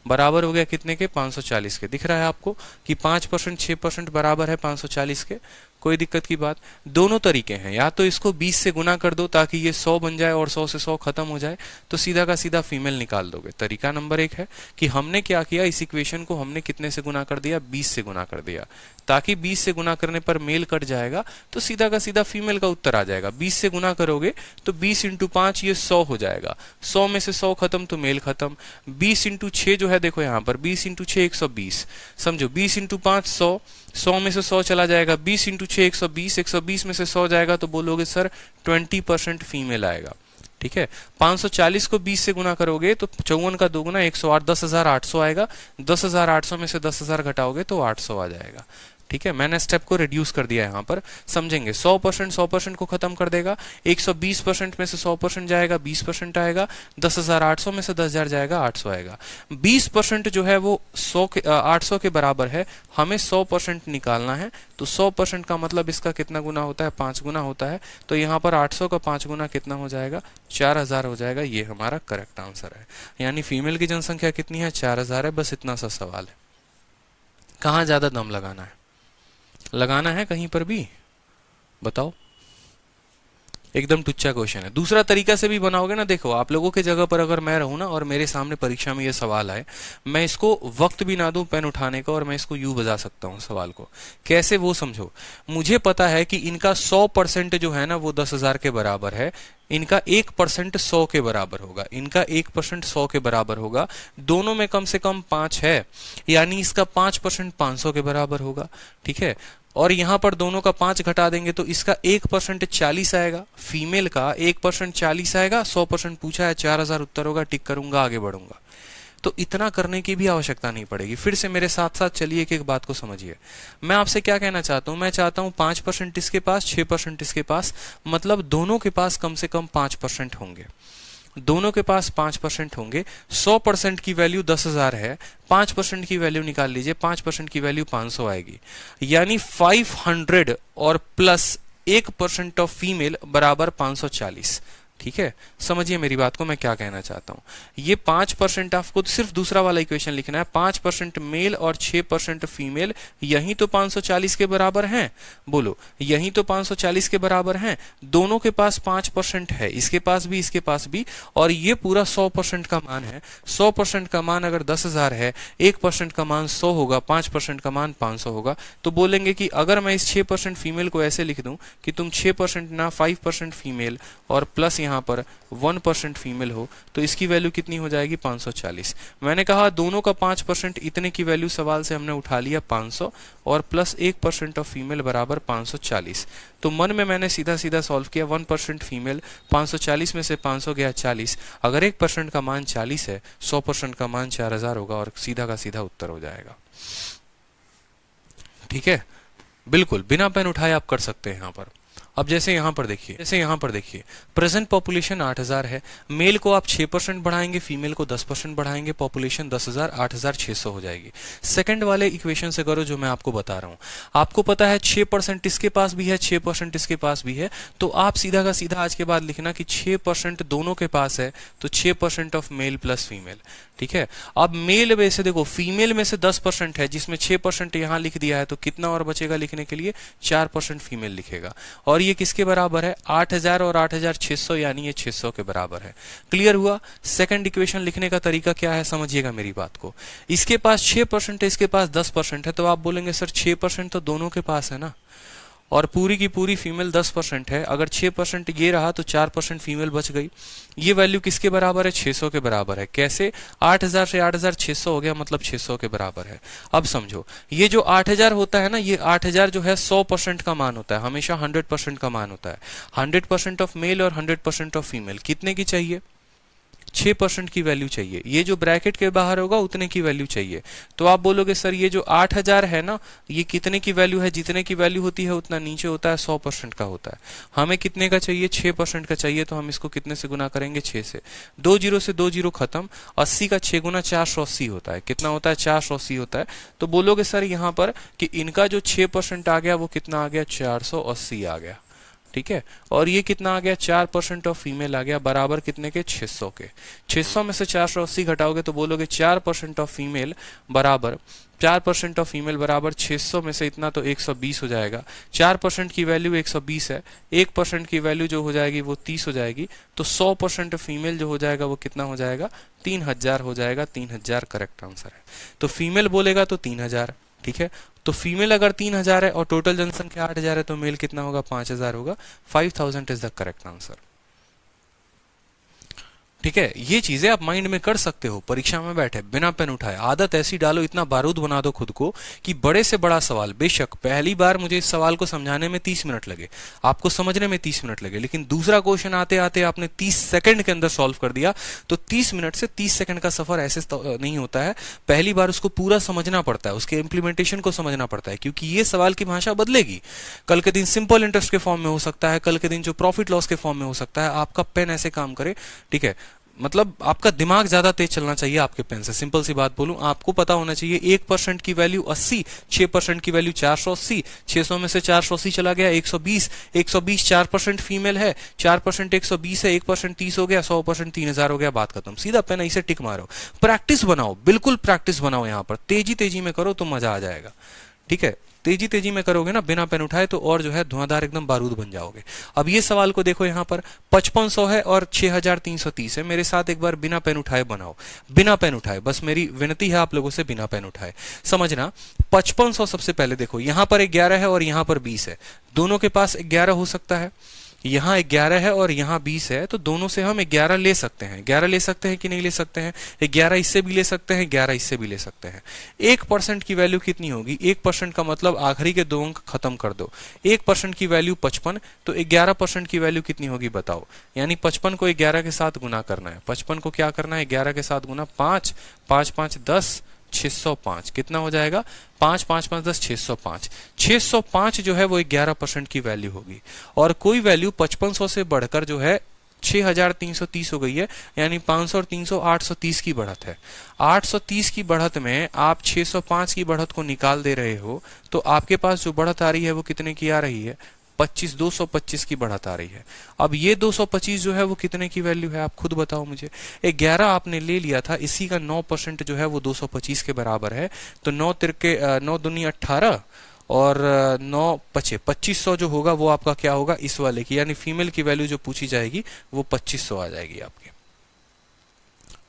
बराबर हो गया कितने के? 540 के। दिख रहा है आपको कि 5% 6% बराबर है 540 के। कोई दिक्कत की बात? दोनों तरीके हैं, या तो इसको 20 से गुना कर दो ताकि ये 100 बन जाए और 100 से 100 खत्म हो जाए, तो सीधा का सीधा फीमेल निकाल दोगे। तरीका नंबर 1 है कि हमने क्या किया, इस इक्वेशन को हमने कितने से गुना कर दिया, 20 से गुना कर दिया, ताकि 20 से गुना करने पर मेल कट जाएगा तो सीधा का सीधा फीमेल का उत्तर आ जाएगा। 20 से गुना करोगे तो 20 इंटू 5 ये 100 हो जाएगा, 100 में से 100 खत्म तो मेल खत्म। 20 इंटू 6 जो है, देखो यहाँ पर 20 इंटू 6 120, समझो 20 इंटू 5 100, 100 में से 100 चला जाएगा, 20 इंटू 6 120, 120 में से 100 जाएगा तो बोलोगे सर 20% फीमेल आएगा। ठीक है, 540 को 20 से गुना करोगे तो 54 का 2 गुना 108, 10,800 आएगा, 10,800 में से 10,000 घटाओगे तो 800 आ जाएगा। ठीक है, मैंने स्टेप को रिड्यूस कर दिया यहाँ पर, समझेंगे। 100% को खत्म कर देगा, 120% में से 100% जाएगा, 20% आएगा, 10,800 में से 10,000 जाएगा, 800 आएगा। 20% जो है वो 800 के बराबर है, हमें 100% निकालना है, तो 100% का मतलब इसका कितना गुना होता है, 5 गुना होता है, तो यहाँ पर 800 का 5 गुना कितना हो जाएगा, 4,000 हो जाएगा। ये हमारा करेक्ट आंसर है, यानी फीमेल की जनसंख्या कितनी है, 4,000 है। बस इतना सा सवाल है। कहाँ ज्यादा दम लगाना है, लगाना है कहीं पर भी, बताओ। एकदम टुच्चा क्वेश्चन है। दूसरा तरीका से भी बनाओगे ना, देखो आप लोगों के जगह पर अगर मैं रहूं ना और मेरे सामने परीक्षा में ये सवाल आए, मैं इसको वक्त भी ना दूं पेन उठाने का और मैं इसको यूं बजा सकता हूं सवाल को। कैसे, वो समझो। मुझे पता है कि इनका 100% जो है ना वो 10,000 के बराबर है, इनका 1% 100 के बराबर होगा, इनका 1% 100 के बराबर होगा, दोनों में कम से कम 5 है, यानी इसका 5% 500 के बराबर होगा। ठीक है, और यहां पर दोनों का 5 घटा देंगे तो इसका 1% 40 आएगा, फीमेल का 1% 40 आएगा। 100% पूछा है, 4,000 उत्तर होगा, टिक करूंगा, आगे बढ़ूंगा। तो इतना करने की भी आवश्यकता नहीं पड़ेगी। फिर से मेरे साथ साथ चलिए एक बात को समझिए। मैं आपसे क्या कहना चाहता हूं, मैं चाहता हूं 5% इसके पास, 6% इसके पास, मतलब दोनों के पास कम से कम 5% होंगे, दोनों के पास 5% होंगे। 100% की वैल्यू 10,000 है, 5% की वैल्यू निकाल लीजिए, 5% की वैल्यू 500 आएगी, यानी 500 और प्लस 1% ऑफ फीमेल बराबर 540। ठीक है, समझिए मेरी बात को, मैं क्या कहना चाहता हूं। ये 5% आपको सिर्फ दूसरा वाला इक्वेशन लिखना है, 5% मेल और 6% फीमेल, यही तो 540 के बराबर हैं। बोलो, यही तो 540 के बराबर हैं। दोनों के पास 5% है, इसके पास भी, इसके पास भी, और ये पूरा 100% का मान है। 100% का मान अगर 10,000 है, 1% का मान 100 होगा, 5% का मान 500 होगा। तो बोलेंगे कि अगर मैं इस 6% फीमेल को ऐसे लिख दूं कि तुम 6% ना 5% फीमेल और प्लस यहां पर 1% फीमेल हो, तो इसकी वैल्यू कितनी हो जाएगी, 540। मैंने कहा दोनों का 5%, इतने की वैल्यू सवाल से हमने उठा लिया 500 और प्लस 1% ऑफ फीमेल बराबर 540। तो मन में मैंने सीधा सीधा सॉल्व किया, 1% फीमेल, 540 में से 500 गया 40, अगर 1% का मान 40 है, 100% का मान 4,000 होगा और सीधा का सीधा उत्तर हो जाएगा। ठीक है, बिल्कुल बिना पेन उठाए आप कर सकते हैं यहाँ पर। अब जैसे यहाँ पर देखिए, प्रेजेंट पॉपुलेशन 8,000 है, मेल को आप 6% बढ़ाएंगे, फीमेल को 10% बढ़ाएंगे, पॉपुलेशन 10,000 8,600 हो जाएगी। सेकंड वाले इक्वेशन से करो जो मैं आपको बता रहा हूँ। आपको पता है 6% इसके पास भी है, 6% इसके पास भी है, तो आप सीधा का सीधा आज के बाद लिखना कि 6% दोनों के पास है, तो 6% ऑफ मेल प्लस फीमेल। ठीक है, अब मेल में से देखो, फीमेल में से 10% है, जिसमें 6% यहां लिख दिया है, तो कितना और बचेगा लिखने के लिए, 4% फीमेल लिखेगा। और ये किसके बराबर है, 8,000 और 8,600, यानी ये 600 के बराबर है। क्लियर हुआ। सेकंड इक्वेशन लिखने का तरीका क्या है, समझिएगा मेरी बात को। इसके पास 6% है, इसके पास 10% है, तो आप बोलेंगे सर 6% तो दोनों के पास है ना, और पूरी की पूरी फीमेल 10% है, अगर 6% ये रहा तो 4% फीमेल बच गई। ये वैल्यू किसके बराबर है, 600 के बराबर है। कैसे, 8,000 से 8,600 हो गया, मतलब 600 के बराबर है। अब समझो, ये जो 8,000 होता है ना, ये 8,000 जो है 100% का मान होता है, हमेशा 100% का मान होता है। 100% ऑफ मेल और 100% ऑफ फीमेल, कितने की चाहिए, 6% की वैल्यू चाहिए। ये जो ब्रैकेट के बाहर होगा उतने की वैल्यू चाहिए। तो आप बोलोगे सर ये जो 8,000 है ना, ये कितने की वैल्यू है, जितने की वैल्यू होती है उतना नीचे होता है, 100% का होता है। हमें कितने का चाहिए, 6% का चाहिए, तो हम इसको कितने से गुना करेंगे, 6 से। 2 जीरो से 2 जीरो खत्म, 80 का 6 गुना 480 होता है। कितना होता है, 480 होता है। तो बोलोगे सर यहाँ पर कि इनका जो 6% आ गया वो कितना आ गया, 480 आ गया। ठीक है। और ये कितना आ गया, 4% ऑफ फीमेल आ गया, बराबर कितने के, 600 के। 600 में से 480 घटाओगे तो बोलोगे 4% ऑफ फीमेल बराबर 4% ऑफ फीमेल बराबर 600 में से इतना तो 120 हो जाएगा। 4% की वैल्यू 120 है, 1% की वैल्यू जो हो जाएगी वो 30 हो जाएगी, तो 100% फीमेल जो हो जाएगा वो कितना हो जाएगा, 3000 हो जाएगा। 3000 करेक्ट आंसर है। तो फीमेल बोलेगा तो 3000, ठीक है। तो फीमेल अगर 3000 है और टोटल जनसंख्या 8000 है तो मेल कितना होगा, 5000 होगा। 5000 इज द करेक्ट आंसर, ठीक है। ये चीजें आप माइंड में कर सकते हो, परीक्षा में बैठे बिना पेन उठाए आदत ऐसी डालो, इतना बारूद बना दो खुद को कि बड़े से बड़ा सवाल, बेशक पहली बार मुझे इस सवाल को समझाने में 30 मिनट लगे, आपको समझने में 30 मिनट लगे, लेकिन दूसरा क्वेश्चन आते आते आपने 30 सेकंड के अंदर सॉल्व कर दिया। तो 30 मिनट से 30 सेकंड का सफर ऐसे नहीं होता है, पहली बार उसको पूरा समझना पड़ता है, उसके इंप्लीमेंटेशन को समझना पड़ता है, क्योंकि ये सवाल की भाषा बदलेगी। कल के दिन सिंपल इंटरेस्ट के फॉर्म में हो सकता है, कल के दिन जो प्रॉफिट लॉस के फॉर्म में हो सकता है। आपका पेन ऐसे काम करे, ठीक है, मतलब आपका दिमाग ज्यादा तेज चलना चाहिए आपके पेन से। सिंपल सी बात बोलूं, आपको पता होना चाहिए 1% की वैल्यू 80, 6% की वैल्यू 480, 600 में से 480 चला गया 120, 120 4% फीमेल है, 4% 120 है, 1% 30 हो गया, 100% 3000 हो गया, बात खत्म। सीधा पेन ऐसे टिक मारो, प्रैक्टिस बनाओ, बिल्कुल प्रैक्टिस बनाओ। यहाँ पर तेजी तेजी में करो तो मजा आ जाएगा, ठीक है। तेजी तेजी में करोगे ना बिना पेन उठाए तो और जो है धुआंधार एकदम बारूद बन जाओगे। अब ये सवाल को देखो, यहाँ पर 5500 है और 6330 है। मेरे साथ एक बार बिना पेन उठाए बनाओ, बिना पेन उठाए, बस मेरी विनती है आप लोगों से, बिना पेन उठाए समझना। 5500 सबसे पहले देखो, यहाँ पर 11 है और यहाँ पर 20 है, दोनों के पास 11 हो सकता है। यहाँ 11 है और यहाँ 20 है, तो दोनों से हम 11 ले सकते हैं। 11 ले सकते हैं कि नहीं ले सकते हैं, 11 इससे भी ले सकते हैं, 11 इससे भी ले सकते हैं। 1% की वैल्यू कितनी होगी, 1% का मतलब आखिरी के 2 अंक खत्म कर दो। 1% की वैल्यू 55, तो 11% की वैल्यू कितनी होगी बताओ। यानी 55 को 11 के साथ गुना करना है। 55 को क्या करना है, 11 के साथ गुना, 5 5 5 10, 605 कितना हो जाएगा, 5 5 5 10, 605। 605 जो है वो 11% की वैल्यू होगी। और कोई वैल्यू 5500 से बढ़कर जो है 6330 हो गई है, यानी 500 और 300 830 की बढ़त है। 830 की बढ़त में आप 605 की बढ़त को निकाल दे रहे हो, तो आपके पास जो बढ़त आ रही है वो कितने की आ रही है, 225 की बढ़त आ रही है। अब ये 225 जो है वो कितने की वैल्यू है, आप खुद बताओ मुझे। 11 आपने ले लिया था, इसी का 9% जो है वो 225 के बराबर है। तो 9 दूनी 18 और 9 पचे 2500 जो होगा वो आपका क्या होगा, इस वाले की, यानी फीमेल की वैल्यू जो पूछी जाएगी वो 2500 आ जाएगी आपकी।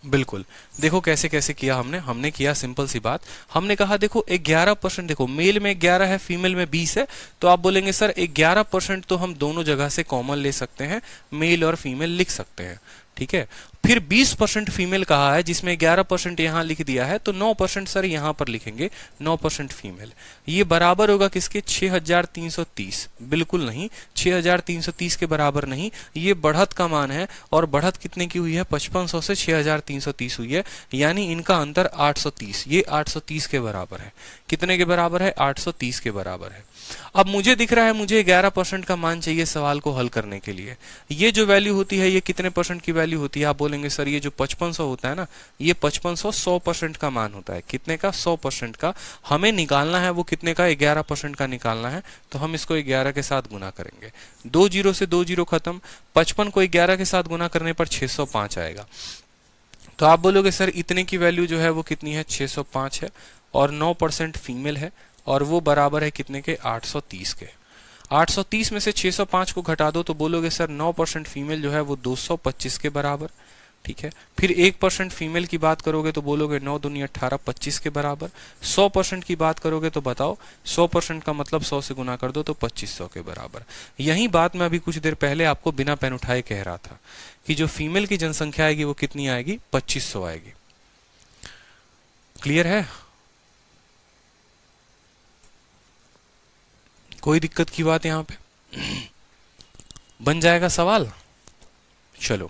बिल्कुल, देखो कैसे कैसे किया हमने किया सिंपल सी बात। हमने कहा देखो 11%, देखो मेल में 11 है, फीमेल में 20 है, तो आप बोलेंगे सर 11% तो हम दोनों जगह से कॉमन ले सकते हैं, मेल और फीमेल लिख सकते हैं, ठीक है। फिर 20% फीमेल कहा है, जिसमें 11% यहां लिख दिया है, तो 9% सर यहां पर लिखेंगे, 9% फीमेल। ये बराबर होगा किसके, 6330। बिल्कुल नहीं, 6330 के बराबर नहीं, ये बढ़त का मान है, और बढ़त कितने की हुई है, 5500 से 6330 हुई है, यानी इनका अंतर 830। ये 830 के बराबर है। कितने के बराबर है, 830 के बराबर है। अब मुझे दिख रहा है मुझे 11% का मान चाहिए सवाल को हल करने के लिए। ये जो वैल्यू होती है ये कितने परसेंट की वैल्यू होती है, आप बोलेंगे सर ये जो 5500 होता है ना, ये 5500 100% का मान होता है। कितने का, 100% का। हमें निकालना है वो कितने का, 11% का निकालना है, तो हम इसको 11 के साथ गुना करेंगे। 2 जीरो से 2 जीरो खत्म, 55 को 11 के साथ गुना करने पर 605 आएगा। तो आप बोलोगे सर इतने की वैल्यू जो है वो कितनी है, 605 है, और 9% फीमेल है, और वो बराबर है कितने के, 830 के। 830 में से 605 को घटा दो तो बोलोगे सर 9% फीमेल जो है वो 225 के बराबर, ठीक है। फिर 1% फीमेल की बात करोगे तो बोलोगे 9 दूनी 18, 25 के बराबर। 100% की बात करोगे तो बताओ, 100% का मतलब 100 से गुना कर दो तो 2500 के बराबर। यही बात मैं अभी कुछ देर पहले आपको बिना पेन उठाए कह रहा था कि जो फीमेल की जनसंख्या आएगी वो कितनी आएगी, 2500 आएगी। क्लियर है, कोई दिक्कत की बात यहां पे, बन जाएगा सवाल। चलो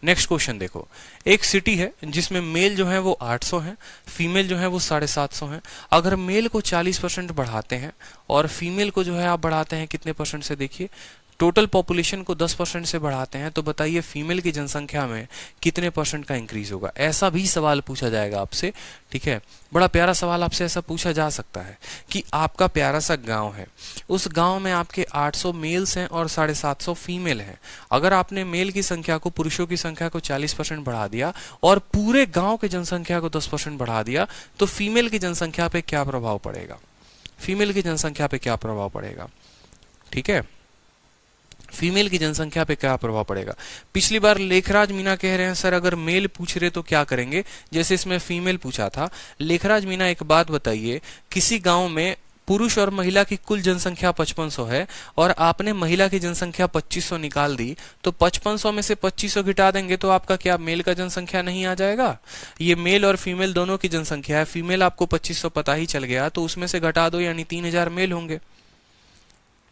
नेक्स्ट क्वेश्चन देखो। एक सिटी है जिसमें मेल जो है वो 800 है, फीमेल जो है वो 750 है। अगर मेल को 40% बढ़ाते हैं और फीमेल को जो है आप बढ़ाते हैं कितने परसेंट से, देखिए टोटल पॉपुलेशन को 10% से बढ़ाते हैं तो बताइए फीमेल की जनसंख्या में कितने परसेंट का इंक्रीज होगा। ऐसा भी सवाल पूछा जाएगा आपसे, ठीक है। बड़ा प्यारा सवाल आपसे ऐसा पूछा जा सकता है कि आपका प्यारा सा गांव है, उस गांव में आपके 800 मेल्स हैं और 750 फीमेल हैं। अगर आपने मेल की संख्या को, पुरुषों की संख्या को 40% बढ़ा दिया और पूरे गांव की जनसंख्या को 10% बढ़ा दिया तो फीमेल की जनसंख्या पे क्या प्रभाव पड़ेगा, फीमेल की जनसंख्या पे क्या प्रभाव पड़ेगा, ठीक है। फीमेल की जनसंख्या पे क्या प्रभाव पड़ेगा। पिछली बार लेखराज मीना कह रहे हैं सर अगर मेल पूछ रहे तो क्या करेंगे, जैसे इसमें फीमेल पूछा था। लेखराज मीना एक बात बताइए, किसी गांव में पुरुष और महिला की कुल जनसंख्या 5500 है और आपने महिला की जनसंख्या 2500 निकाल दी, तो 5500 में से 2500 घटा देंगे तो आपका क्या मेल का जनसंख्या नहीं आ जाएगा। ये मेल और फीमेल दोनों की जनसंख्या है, फीमेल आपको 2500 पता ही चल गया, तो उसमें से घटा दो यानी 3000 मेल होंगे,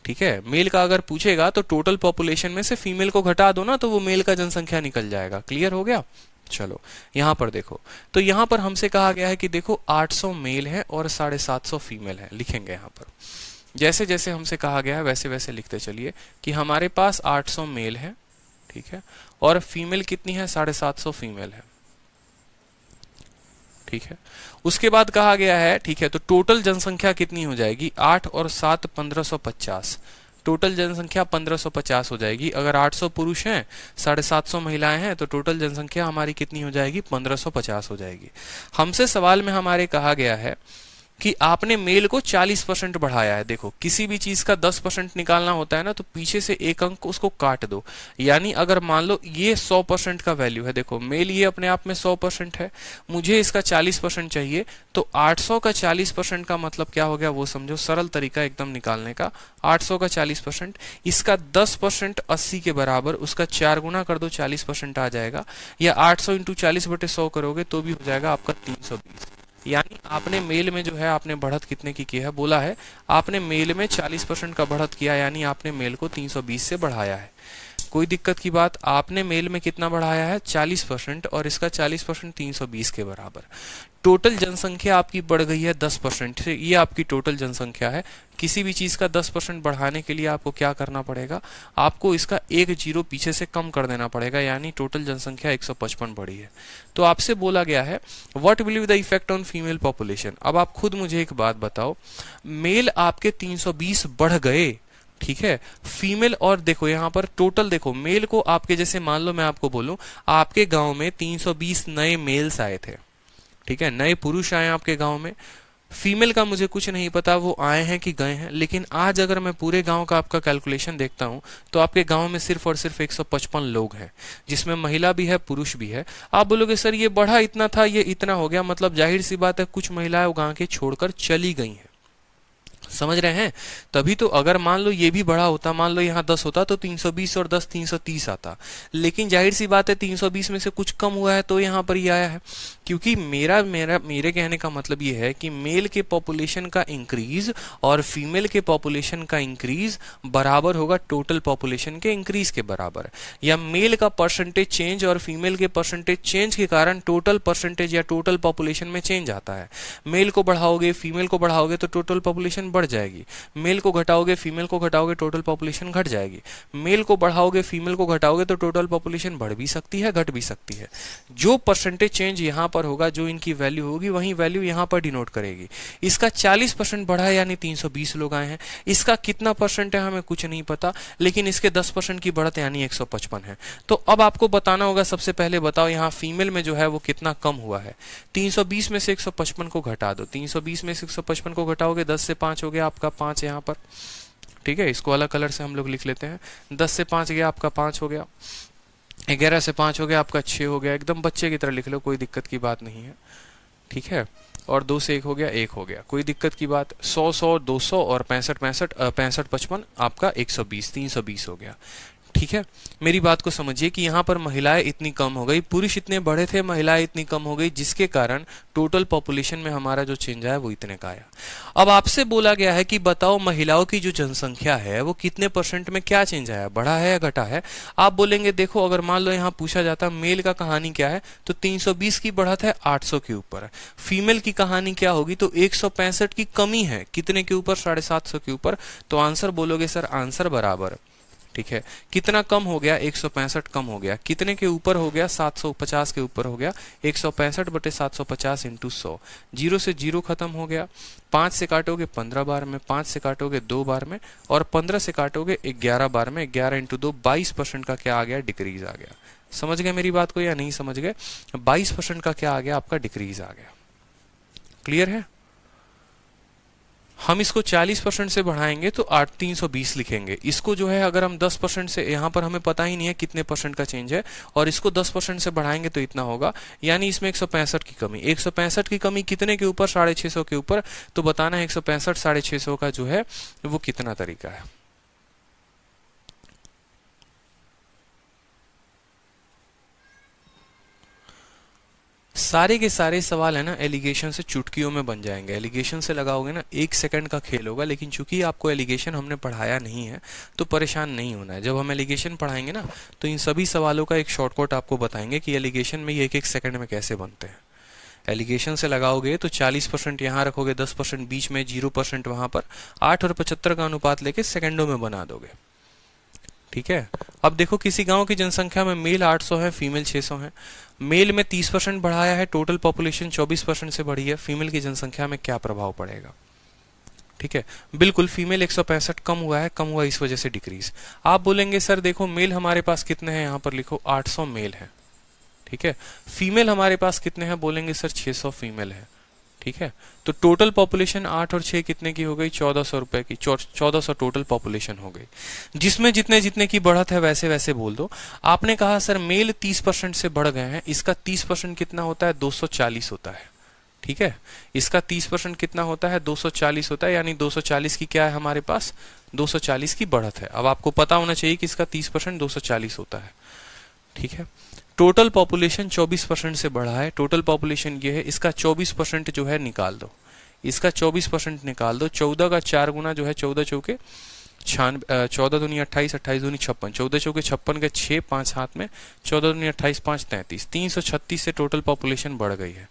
ठीक है। मेल का अगर पूछेगा तो टोटल पॉपुलेशन में से फीमेल को घटा दो ना, तो वो मेल का जनसंख्या निकल जाएगा। क्लियर हो गया। चलो यहां पर देखो, तो यहां पर हमसे कहा गया है कि देखो 800 मेल है और 750 फीमेल है। लिखेंगे यहां पर जैसे जैसे हमसे कहा गया है वैसे वैसे लिखते चलिए कि हमारे पास 800 मेल है, ठीक है, और फीमेल कितनी है, 750 फीमेल है, ठीक है। उसके बाद कहा गया है, ठीक है, तो टोटल जनसंख्या कितनी हो जाएगी, 8 और 7 1550, टोटल जनसंख्या 1550 हो जाएगी। अगर 800 पुरुष हैं 750 महिलाएं हैं तो टोटल जनसंख्या हमारी कितनी हो जाएगी, 1550 हो जाएगी। हमसे सवाल में हमारे कहा गया है कि आपने मेल को 40% बढ़ाया है। देखो किसी भी चीज का 10% निकालना होता है ना, तो पीछे से एक अंक उसको काट दो। यानी अगर मान लो ये 100% का वैल्यू है, देखो मेल ये अपने आप में 100% है, मुझे इसका 40% चाहिए, तो 800 का 40% का मतलब क्या हो गया वो समझो, सरल तरीका एकदम निकालने का। 800 का 40%, इसका 10% 80 के बराबर, उसका 4 गुना कर दो 40% आ जाएगा, या 800 इंटू 40/100 करोगे तो भी हो जाएगा आपका 320। यानी आपने मेल में जो है आपने बढ़त कितने की है, बोला है आपने मेल में 40% का बढ़त किया, यानी आपने मेल को 320 से बढ़ाया है। कोई दिक्कत की बात, आपने मेल में कितना बढ़ाया है, 40%, और इसका 40% 320 के बराबर। टोटल जनसंख्या आपकी बढ़ गई है 10% से, ये आपकी टोटल जनसंख्या है। किसी भी चीज का 10% बढ़ाने के लिए आपको क्या करना पड़ेगा, आपको इसका एक जीरो पीछे से कम कर देना पड़ेगा, यानी टोटल जनसंख्या 155 बढ़ी है। तो आपसे बोला गया है what will be the effect on female population. अब आप खुद मुझे एक बात बताओ, मेल आपके 320 बढ़ गए, ठीक है, फीमेल, और देखो यहां पर टोटल देखो, मेल को आपके, जैसे मान लो मैं आपको बोलूं आपके गांव में 320 नए मेल्स आए थे, ठीक है, नए पुरुष आए आपके गांव में। फीमेल का मुझे कुछ नहीं पता वो आए हैं कि गए हैं, लेकिन आज अगर मैं पूरे गांव का आपका कैलकुलेशन देखता हूं तो आपके गांव में सिर्फ और सिर्फ 155 लोग हैं, जिसमें महिला भी है पुरुष भी है। आप बोलोगे सर ये बढ़ा इतना था, ये इतना हो गया, मतलब जाहिर सी बात है कुछ महिलाएं गांव के छोड़कर चली गई हैं। समझ रहे हैं। तभी तो अगर मान लो ये भी बढ़ा होता, मान लो यहाँ 10 होता तो 320 और 10 330 आता, लेकिन जाहिर सी बात है 320 में से कुछ कम हुआ है तो यहाँ पर ये आया है। क्योंकि मेरे कहने का मतलब ये है कि मेल के पॉपुलेशन का इंक्रीज और फीमेल के पॉपुलेशन का इंक्रीज बराबर होगा टोटल पॉपुलेशन के इंक्रीज के बराबर, या मेल का परसेंटेज चेंज और फीमेल के परसेंटेज चेंज के कारण टोटल परसेंटेज या टोटल पॉपुलेशन में चेंज आता है। मेल को बढ़ाओगे फीमेल को बढ़ाओगे तो टोटल पॉपुलेशन बढ़ जाएगी, मेल को घटाओगे फीमेल को घटाओगे टोटल पॉपुलेशन घट जाएगी, मेल को बढ़ाओगे फीमेल को घटाओगे तो टोटल पॉपुलेशन बढ़ भी सकती है घट भी सकती है। जो परसेंटेज चेंज यहाँ पर होगा, जो इनकी वैल्यू होगी वही वैल्यू यहाँ पर डिनोट करेगी। इसका 40% बढ़ा है यानी 320 लोग आए हैं, इसका कितना परसेंट है हमें कुछ नहीं पता, लेकिन इसके 10% की बढ़त यानी 155 है। तो अब आपको बताना होगा, सबसे पहले बताओ यहाँ फीमेल में जो है वो कितना कम हुआ है। 320 में से 155 को घटा दो, 320 में से 155 को घटाओगे 10 से 5 हो गया आपका 5 यहाँ पर, ठीक है, इसको अलग कलर से हम लोग लिख लेते हैं। 10 से 5 गया आपका 5 हो गया, 11 से 5 हो गया आपका 6 हो गया, एकदम बच्चे की तरह लिख लो, कोई दिक्कत की बात नहीं है, ठीक है। और 2 से 1 हो गया 1 हो गया, कोई दिक्कत की बात। 100 200 और 65 55 आपका 120 320 हो गया, ठीक है। मेरी बात को समझिए कि यहाँ पर महिलाएं इतनी कम हो गई, पुरुष इतने बड़े थे, महिलाएं इतनी कम हो गई, जिसके कारण टोटल पॉपुलेशन में हमारा जो चेंज आया वो इतने का आया। अब आपसे बोला गया है कि बताओ महिलाओं की जो जनसंख्या है वो कितने परसेंट में क्या चेंज आया, बढ़ा है या घटा है। आप बोलेंगे देखो अगर मान लो यहाँ पूछा जाता मेल का कहानी क्या है, तो 320 की बढ़त है 800 के ऊपर। फीमेल की कहानी क्या होगी, तो 165 की कमी है, कितने के ऊपर, 750 के ऊपर। तो आंसर बोलोगे सर आंसर बराबर ठीक है, कितना कम हो गया, 165 कम हो गया, कितने के ऊपर हो गया, 750 के ऊपर हो गया, 165 बटे 750 इंटू 100, जीरो से जीरो खत्म हो गया, 5 से काटोगे 15 बार में, 5 से काटोगे 2 बार में, और 15 से काटोगे 11 बार में, 11 इंटू 2 22% का क्या आ गया, डिक्रीज आ गया। समझ गए मेरी बात को या नहीं समझ गए? 22% का क्या आ गया, आपका डिक्रीज आ गया। क्लियर है? हम इसको 40% से बढ़ाएंगे तो 320 लिखेंगे। इसको जो है अगर हम 10% से, यहाँ पर हमें पता ही नहीं है कितने परसेंट का चेंज है, और इसको 10% से बढ़ाएंगे तो इतना होगा, यानी इसमें 165 की कमी। 165 की कमी कितने के ऊपर, 650 के ऊपर। तो बताना है 165 650 का जो है वो कितना तरीका है। सारे के सारे सवाल है ना एलिगेशन से चुटकियों में बन जाएंगे। एलिगेशन से लगाओगे ना 1 सेकंड का खेल होगा, लेकिन चूंकि आपको एलिगेशन हमने पढ़ाया नहीं है तो परेशान नहीं होना है। जब हम एलिगेशन पढ़ाएंगे ना तो इन सभी सवालों का एक शॉर्टकट आपको बताएंगे कि एलिगेशन में ये 1-1 सेकंड में कैसे बनते हैं। एलिगेशन से लगाओगे तो 40% यहाँ रखोगे, 10% बीच में, 0% वहां पर, 8 और 75 का अनुपात लेके सेकंडों में बना दोगे। ठीक है, अब देखो किसी गांव की जनसंख्या में मेल 800 है, फीमेल 600 है। मेल में 30% बढ़ाया है, टोटल पॉपुलेशन 24% से बढ़ी है, फीमेल की जनसंख्या में क्या प्रभाव पड़ेगा? ठीक है, बिल्कुल फीमेल 165 कम हुआ है, कम हुआ इस वजह से डिक्रीज। आप बोलेंगे सर देखो मेल हमारे पास कितने हैं, यहाँ पर लिखो 800 मेल है। ठीक है, फीमेल हमारे पास कितने हैं, बोलेंगे सर 600 फीमेल है। ठीक है, तो टोटल पॉपुलेशन 8 और 6 कितने की हो गई, 1400 रुपए की, 1400 टोटल पॉपुलेशन हो गई। जिसमें जितने जितने की बढ़त है वैसे वैसे बोल दो। आपने कहा सर मेल 30% से बढ़ गए हैं, इसका 30% कितना होता है, 240 होता है। ठीक है, इसका 30% कितना होता है, 240 होता है, यानी 240 की क्या है हमारे पास, 240 की बढ़त है। अब आपको पता होना चाहिए कि इसका 30% 240 होता है। ठीक है, टोटल पॉपुलेशन 24% से बढ़ा है, टोटल पॉपुलेशन ये है, इसका 24% जो है निकाल दो, इसका 24% निकाल दो। 14 का 4 गुना जो है 14 चौके 14 दूनी 28, 28 दूनी 56, 14 चौके 56 के 6, 5 हाथ में, 14 दूनी 28, 5 33, 336 से टोटल पॉपुलेशन बढ़ गई है।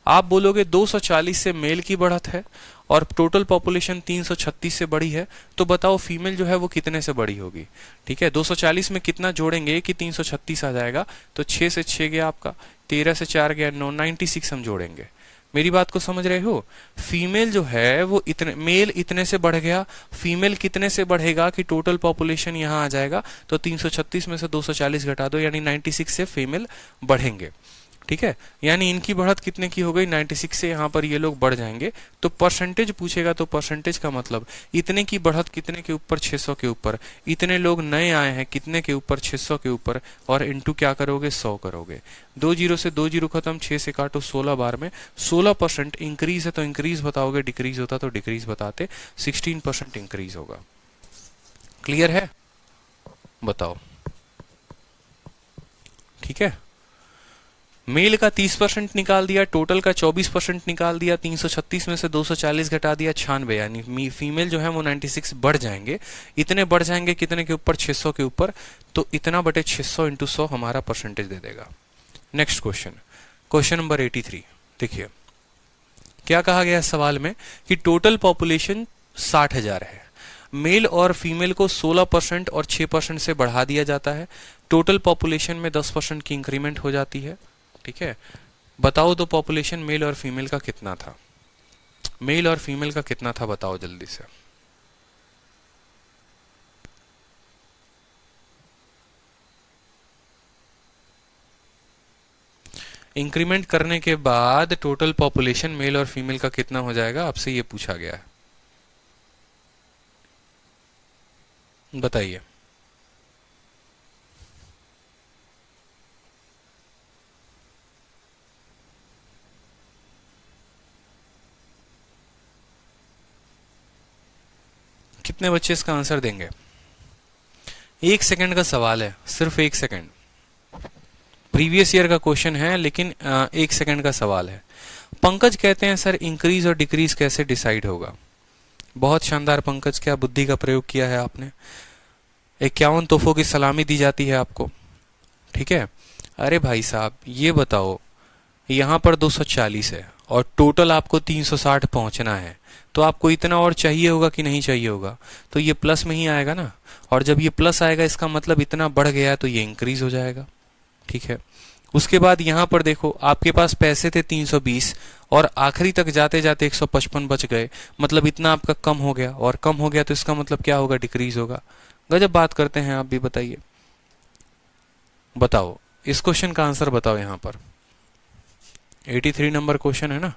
आप बोलोगे 240 से मेल की बढ़त है और टोटल पॉपुलेशन 336 से बढ़ी है, तो बताओ फीमेल जो है वो कितने से बढ़ी होगी? ठीक है, 240 में कितना जोड़ेंगे कि 336 आ जाएगा, तो 6 से 6 गया आपका, 13 से 4 गया 9, 96 हम जोड़ेंगे। मेरी बात को समझ रहे हो? फीमेल जो है वो इतने, मेल इतने से बढ़ गया, फीमेल कितने से बढ़ेगा कि टोटल पॉपुलेशन यहाँ आ जाएगा, तो 336 में से 240 घटा दो, यानी 96 से फीमेल बढ़ेंगे। ठीक है, यानी इनकी बढ़त कितने की हो गई, 96 से यहाँ पर ये लोग बढ़ जाएंगे। तो परसेंटेज पूछेगा तो परसेंटेज का मतलब इतने की बढ़त कितने के ऊपर, 600 के ऊपर। इतने लोग नए आए हैं कितने के ऊपर, 600 के ऊपर, और इंटू क्या करोगे, 100 करोगे। 2 जीरो से 2 जीरो खत्म, 6 से काटो 16 बार में, 16% इंक्रीज है तो इंक्रीज बताओगे, डिक्रीज होता तो डिक्रीज बताते, 16% इंक्रीज होगा। क्लियर है? बताओ। ठीक है, मेल का 30% निकाल दिया, टोटल का 24% निकाल दिया, 336 में से 240 घटा दिया, 96, यानी फीमेल जो है वो 96 बढ़ जाएंगे। इतने बढ़ जाएंगे कितने के ऊपर, 600 के ऊपर, तो इतना बटे 600 इंटू 100 हमारा परसेंटेज दे देगा। Next question, question number 83। देखिए क्या कहा गया सवाल में कि टोटल पॉपुलेशन 60,000 है, मेल और फीमेल को 16% और 6% से बढ़ा दिया जाता है, टोटल पॉपुलेशन में 10% की इंक्रीमेंट हो जाती है। ठीक है, बताओ तो पॉपुलेशन मेल और फीमेल का कितना था, मेल और फीमेल का कितना था बताओ जल्दी से। इंक्रीमेंट करने के बाद टोटल पॉपुलेशन मेल और फीमेल का कितना हो जाएगा, आपसे ये पूछा गया है, बताइए। कितने बच्चे इसका आंसर देंगे? 1 सेकंड का सवाल है, सिर्फ 1 सेकंड। प्रीवियस ईयर का क्वेश्चन है लेकिन 1 सेकंड का सवाल है। पंकज कहते हैं सर इंक्रीज और डिक्रीज कैसे डिसाइड होगा? बहुत शानदार पंकज, क्या बुद्धि का प्रयोग किया है आपने। 51 तोहफों की सलामी दी जाती है आपको। ठीक है, अरे भाई साहब ये बताओ, यहां पर 240 है और टोटल आपको 360 पहुंचना है, तो आपको इतना और चाहिए होगा कि नहीं चाहिए होगा, तो ये प्लस में ही आएगा ना। और जब ये प्लस आएगा इसका मतलब इतना बढ़ गया है, तो ये इंक्रीज हो जाएगा। ठीक है, उसके बाद यहां पर देखो आपके पास पैसे थे 320 और आखिरी तक जाते जाते 155 बच गए, मतलब इतना आपका कम हो गया, और कम हो गया तो इसका मतलब क्या होगा, डिक्रीज होगा। गजब बात करते हैं आप भी, बताइए। बताओ इस क्वेश्चन का आंसर बताओ। यहां पर 83 नंबर क्वेश्चन है ना।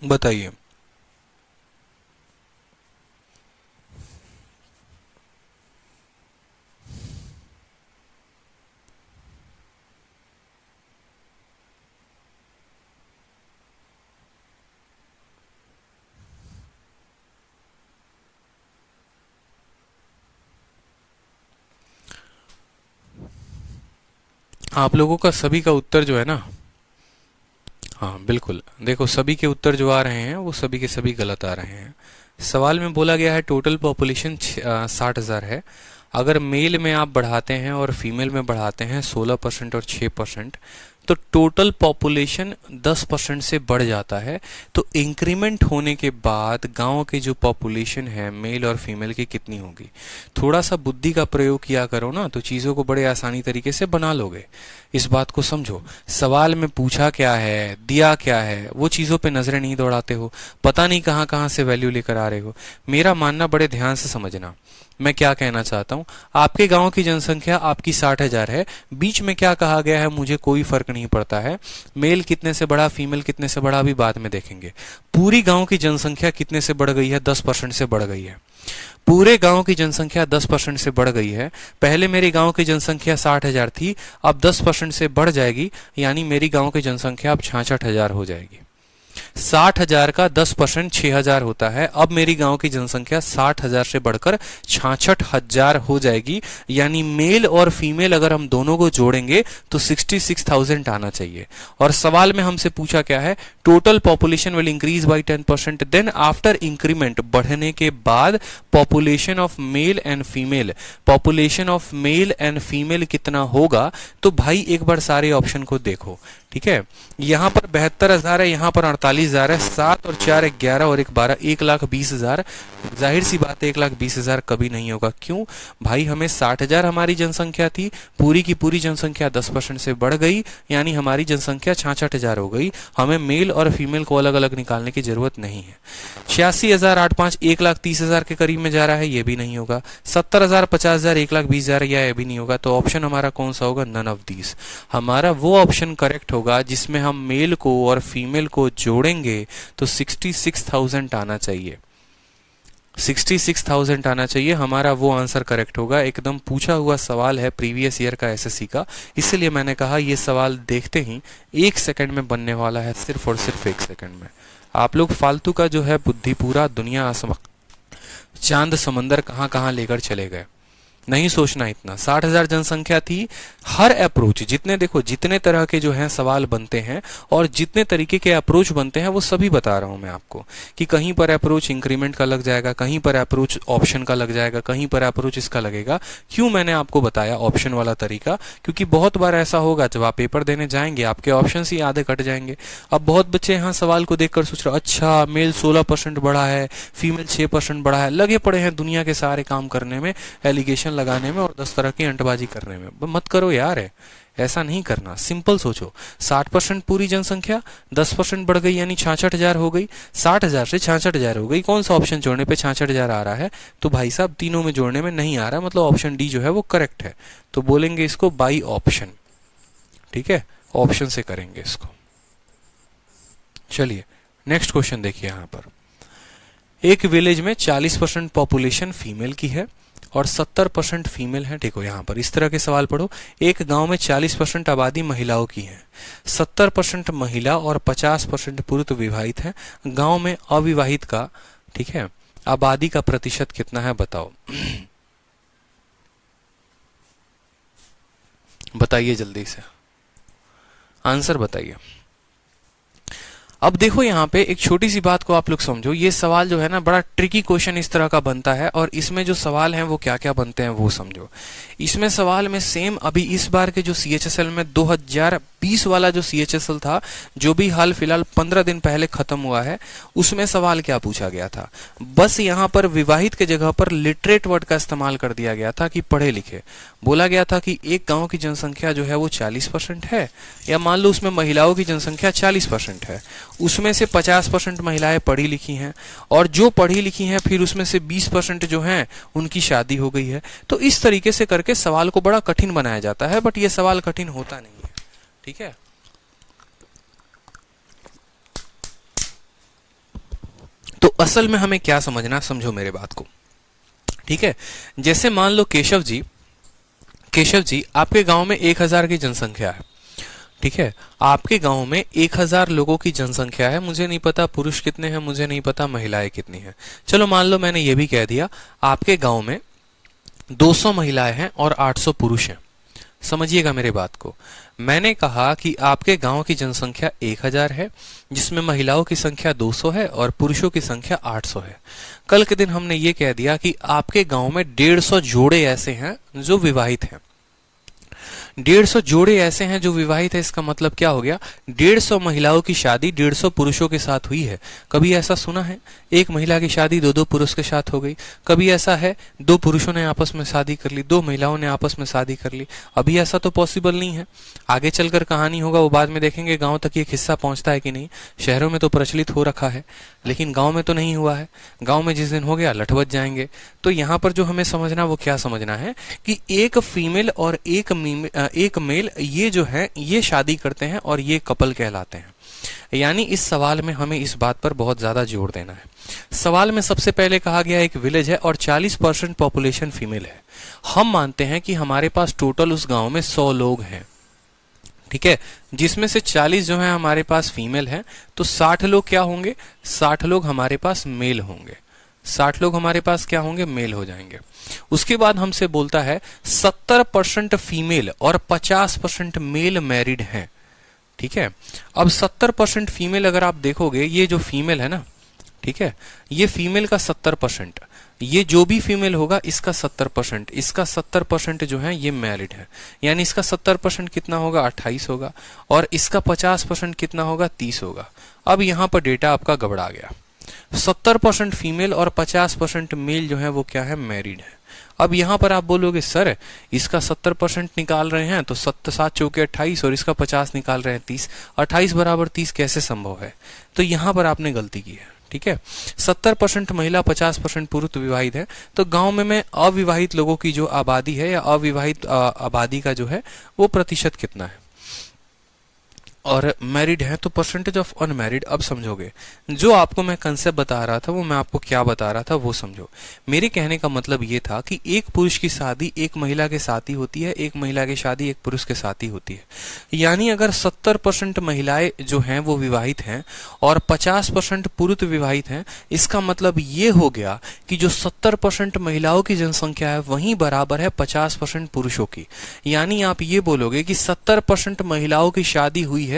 बताइए। आप लोगों का सभी का उत्तर जो है ना, हाँ बिल्कुल, देखो सभी के उत्तर जो आ रहे हैं वो सभी के सभी गलत आ रहे हैं। सवाल में बोला गया है टोटल पॉपुलेशन 60,000 है। अगर मेल में आप बढ़ाते हैं और फीमेल में बढ़ाते हैं 16% और 6%, तो टोटल पॉपुलेशन 10% से बढ़ जाता है। तो इंक्रीमेंट होने के बाद गांव की जो पॉपुलेशन है मेल और फीमेल की कितनी होगी। थोड़ा सा बुद्धि का प्रयोग किया करो ना, तो चीज़ों को बड़े आसानी तरीके से बना लोगे। इस बात को समझो, सवाल में पूछा क्या है, दिया क्या है, वो चीज़ों पे नजरें नहीं दौड़ाते हो, पता नहीं कहाँ कहाँ से वैल्यू लेकर आ रहे हो। मेरा मानना बड़े ध्यान से समझना, मैं क्या कहना चाहता हूं। आपके गांव की जनसंख्या आपकी 60,000 है, बीच में क्या कहा गया है मुझे कोई फर्क नहीं पड़ता है, मेल कितने से बढ़ा फीमेल कितने से बढ़ा अभी बाद में देखेंगे। पूरी गांव की जनसंख्या कितने से बढ़ गई है, 10% से बढ़ गई है। पूरे गांव की जनसंख्या 10% से बढ़ गई है। पहले मेरे गांव की जनसंख्या 60,000 थी, अब 10% से बढ़ जाएगी, यानी मेरी गांव की जनसंख्या अब 66,000 हो जाएगी। 60,000 का 10% 6,000 होता है। अब मेरी गांव की जनसंख्या 60,000 से बढ़कर 66,000 हो जाएगी, यानी मेल और फीमेल अगर हम दोनों को जोड़ेंगे तो 66,000 आना चाहिए। और सवाल में हमसे पूछा क्या है, total population will increase by 10%, then after increment, बढ़ने के बाद population of male and female, population of male and female कितना होगा। तो भाई एक बार सारे ऑप्शन को देखो, ठीक है। यहां पर 72,000 है, यहां पर 48,000 है, 7 और 4 11 और 1 12, 1,20,000। जाहिर सी बात है 1,20,000 कभी नहीं होगा। क्यों भाई, हमें 60,000 हमारी जनसंख्या थी, पूरी की पूरी जनसंख्या 10% से बढ़ गई, यानी हमारी जनसंख्या 66,000 हो गई। हमें मेल और फीमेल को अलग अलग निकालने की जरूरत नहीं है। 86,085 1,30,000 के करीब में जा रहा है, ये भी नहीं होगा। 70,000 50,000 1,20,000 ये भी नहीं होगा। तो ऑप्शन हमारा कौन सा होगा, नन ऑफ दीज। हमारा वो ऑप्शन करेक्ट होगा जिसमें हम मेल को और फीमेल को जोड़ेंगे तो 66,000 आना चाहिए, 66,000 आना चाहिए। हमारा वो आंसर करेक्ट होगा। एकदम पूछा हुआ सवाल है प्रीवियस ईयर का एसएससी का, इसलिए मैंने कहा ये सवाल देखते ही 1 सेकंड में बनने वाला है, सिर्फ और सिर्फ 1 सेकंड में। आप लोग फालतू का जो है बुद्धि पूरा दुनिया आसमान चांद समंदर कहां कहां लेकर चले गए, नहीं सोचना इतना। 60,000 जनसंख्या थी। हर अप्रोच, जितने देखो जितने तरह के जो हैं सवाल बनते हैं और जितने तरीके के अप्रोच बनते हैं वो सभी बता रहा हूं मैं आपको, कि कहीं पर अप्रोच इंक्रीमेंट का लग जाएगा, कहीं पर अप्रोच ऑप्शन का लग जाएगा, कहीं पर अप्रोच इसका लगेगा। क्यों मैंने आपको बताया ऑप्शन वाला तरीका, क्योंकि बहुत बार ऐसा होगा जब आप पेपर देने जाएंगे आपके ऑप्शन ही आधे कट जाएंगे। अब बहुत बच्चे यहाँ सवाल को देखकर सोच रहे अच्छा मेल 16% बढ़ा है, फीमेल 6% बढ़ा है, लगे पड़े हैं दुनिया के सारे काम करने में, एलिगेशन लगाने में और 10 तरह की अंटबाजी करने में। मत करो यार, ऐसा नहीं करना। सिंपल सोचो, 60% पूरी जनसंख्या 10% बढ़ गई यानी 66,000 हो गई, 60,000 से 66,000 हो गई। कौन सा ऑप्शन जोड़ने पे 66,000 आ रहा है, तो भाई साहब तीनों में जोड़ने में नहीं आ रहा, मतलब ऑप्शन डी जो है वो करेक्ट है। तो बोलेंगे इसको बाई ऑप्शन, ठीक है, ऑप्शन से करेंगे इसको। चलिए नेक्स्ट क्वेश्चन देखिए। यहां पर एक विलेज में 40% पॉपुलेशन फीमेल की है और 70% फीमेल है। देखो यहां पर इस तरह के सवाल पढ़ो। एक गांव में 40% आबादी महिलाओं की है, 70% महिला और 50% पुरुष विवाहित है। गांव में अविवाहित का, ठीक है, आबादी का प्रतिशत कितना है बताओ। बताइए जल्दी से, आंसर बताइए। अब देखो यहाँ पे एक छोटी सी बात को आप लोग समझो, ये सवाल जो है ना बड़ा ट्रिकी क्वेश्चन इस तरह का बनता है, और इसमें जो सवाल हैं वो क्या क्या बनते हैं वो समझो। इसमें सवाल में सेम अभी इस बार के जो CHSL में 2020 वाला जो CHSL था, जो भी हाल फिलहाल 15 दिन पहले खत्म हुआ है, उसमें सवाल क्या पूछा गया था, बस यहाँ पर विवाहित के जगह पर लिटरेट वर्ड का इस्तेमाल कर दिया गया था कि पढ़े लिखे। बोला गया था कि एक गांव की जनसंख्या जो है वो 40% है, या मान लो उसमें महिलाओं की जनसंख्या 40% है, उसमें से 50% महिलाएं पढ़ी लिखी हैं, और जो पढ़ी लिखी हैं फिर उसमें से 20% जो हैं उनकी शादी हो गई है। तो इस तरीके से करके सवाल को बड़ा कठिन बनाया जाता है, बट ये सवाल कठिन होता नहीं है। ठीक है, तो असल में हमें क्या समझना, समझो मेरे बात को। ठीक है, जैसे मान लो केशव जी आपके गांव में 1000 की जनसंख्या है। ठीक है, आपके गांव में 1000 लोगों की जनसंख्या है, मुझे नहीं पता पुरुष कितने हैं, मुझे नहीं पता महिलाएं कितनी हैं। चलो मान लो मैंने ये भी कह दिया आपके गांव में 200 महिलाएं हैं और 800 पुरुष हैं। समझिएगा मेरे बात को, मैंने कहा कि आपके गांव की जनसंख्या 1000 है, जिसमें महिलाओं की संख्या 200 है और पुरुषों की संख्या 800 है। कल के दिन हमने ये कह दिया कि आपके गांव में 150 जोड़े ऐसे हैं जो विवाहित हैं। 150 जोड़े ऐसे हैं जो विवाहित है, इसका मतलब क्या हो गया, 150 महिलाओं की शादी 150 पुरुषों के साथ हुई है। कभी ऐसा सुना है एक महिला की शादी 2-2 पुरुष के साथ हो गई? कभी ऐसा है 2 पुरुषों ने आपस में शादी कर ली, 2 महिलाओं ने आपस में शादी कर ली? अभी ऐसा तो पॉसिबल नहीं है। आगे चलकर कहानी होगा, वो बाद में देखेंगे गांव तक ये किस्सा पहुंचता है कि नहीं। शहरों में तो प्रचलित हो रखा है, लेकिन गांव में तो नहीं हुआ है। गांव में जिस दिन हो गया लठ बज जाएंगे। तो यहाँ पर जो हमें समझना, वो क्या समझना है कि एक फीमेल और एक मेल ये जो है ये शादी करते हैं और ये कपल कहलाते हैं। यानी इस सवाल में हमें इस बात पर बहुत ज्यादा जोर देना है। सवाल में सबसे पहले कहा गया एक विलेज है और 40% पॉपुलेशन फीमेल है। हम मानते हैं कि हमारे पास टोटल उस गांव में 100 लोग हैं। ठीक है, जिसमें से 40 जो है हमारे पास फीमेल है, तो 60 लोग क्या होंगे, 60 लोग हमारे पास मेल होंगे। 60 लोग हमारे पास क्या होंगे, मेल हो जाएंगे। उसके बाद हमसे बोलता है 70% फीमेल और 50% मेल मैरिड हैं। ठीक है, अब 70% फीमेल अगर आप देखोगे, ये जो फीमेल है ना, ठीक है, ये फीमेल का 70%, ये जो भी फीमेल होगा इसका 70%, इसका 70% जो है ये मैरिड है। यानी इसका 70% कितना होगा, 28 होगा, और इसका 50% कितना होगा, 30 होगा। अब यहां पर डेटा आपका गड़बड़ा गया। 70% फीमेल और 50% मेल जो है वो क्या है, मैरिड है। अब यहां पर आप बोलोगे सर इसका 70% निकाल रहे हैं तो 7 चौके 28 और इसका 50 निकाल रहे हैं 30, 28 बराबर 30 कैसे संभव है? तो यहां पर आपने गलती की है। ठीक है, 70% महिला 50% पुरुष विवाहित है। तो गांव में अविवाहित लोगों की जो आबादी है या अविवाहित आबादी का जो है वो प्रतिशत कितना है, और मैरिड है तो परसेंटेज ऑफ अनमैरिड। अब समझोगे, जो आपको मैं कंसेप्ट बता रहा था वो मैं आपको क्या बता रहा था वो समझो। मेरे कहने का मतलब ये था कि एक पुरुष की शादी एक महिला के साथ ही होती है, एक महिला की शादी एक पुरुष के साथ ही होती है। यानी अगर 70% महिलाएं जो हैं वो विवाहित हैं और 50% पुरुष विवाहित हैं, इसका मतलब ये हो गया कि जो 70% महिलाओं की जनसंख्या है वही बराबर है 50% पुरुषों की। यानी आप ये बोलोगे कि 70% महिलाओं की शादी हुई है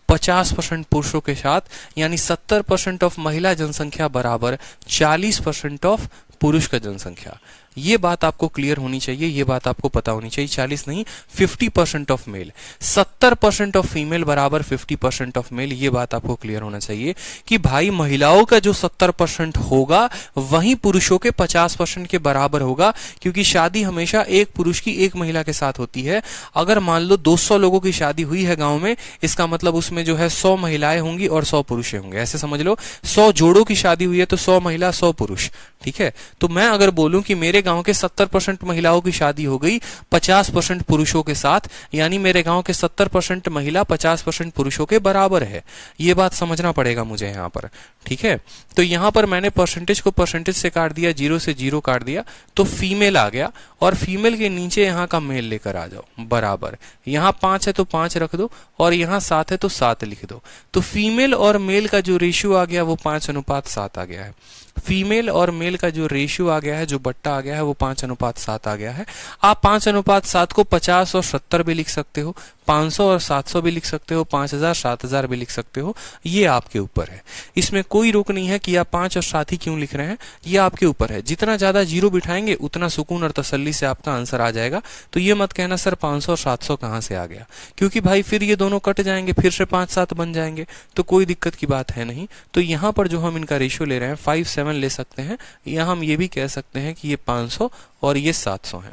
50% पुरुषों के साथ, यानी 70% ऑफ महिला जनसंख्या बराबर 40% ऑफ पुरुष का जनसंख्या। ये बात आपको क्लियर होनी चाहिए, ये बात आपको पता होनी चाहिए। 40 नहीं, 50% ऑफ मेल, 70% ऑफ फीमेल बराबर 50% ऑफ मेल। ये बात आपको क्लियर होना चाहिए कि भाई महिलाओं का जो 70% होगा वही पुरुषों के 50% के बराबर होगा, क्योंकि शादी हमेशा एक पुरुष की एक महिला के साथ होती है। अगर मान लो 200 लोगों की शादी हुई है गांव में, इसका मतलब उसमें जो है 100 महिलाएं होंगी और 100 पुरुष होंगे। ऐसे समझ लो 100 जोड़ों की शादी हुई है तो 100 महिला 100 पुरुष। ठीक है, तो मैं अगर बोलूं कि मेरे गांव के 70% महिलाओं की शादी हो गई 50% पुरुषों के साथ, यानी मेरे गांव के 70% महिला 50% पुरुषों के बराबर है। ये बात समझना पड़ेगा मुझे यहाँ पर। ठीक है, तो यहाँ पर मैंने परसेंटेज को परसेंटेज से काट दिया, 0 से 0 काट दिया, तो फीमेल आ गया, और फीमेल के नीचे यहाँ का मेल लेकर आ जाओ बराबर। यहाँ 5 है तो 5 रख दो, और यहाँ 7 है तो 7 लिख दो। तो फीमेल और मेल का जो रेशियो आ गया वो 5:7 आ गया है। फीमेल और मेल का जो रेशियो आ गया है, जो बट्टा आ गया है, वो 5:7 आ गया है। आप 5:7 को 50 और 70 भी लिख सकते हो, 500 और 700 भी लिख सकते हो, 5000 7000 भी लिख सकते हो, ये आपके ऊपर है। इसमें कोई रोक नहीं है कि आप 5 और 7 ही क्यों लिख रहे हैं, ये आपके ऊपर है। जितना ज्यादा जीरो बिठाएंगे उतना सुकून और तसल्ली से आपका आंसर आ जाएगा। तो ये मत कहना सर 500 और 700 कहाँ से आ गया, क्योंकि भाई फिर ये दोनों कट जाएंगे, फिर से 5-7 बन जाएंगे, तो कोई दिक्कत की बात है नहीं। तो यहाँ पर जो हम इनका रेशियो ले रहे हैं 5-7 ले सकते हैं, या हम ये भी कह सकते हैं कि ये 500 और ये 700 है।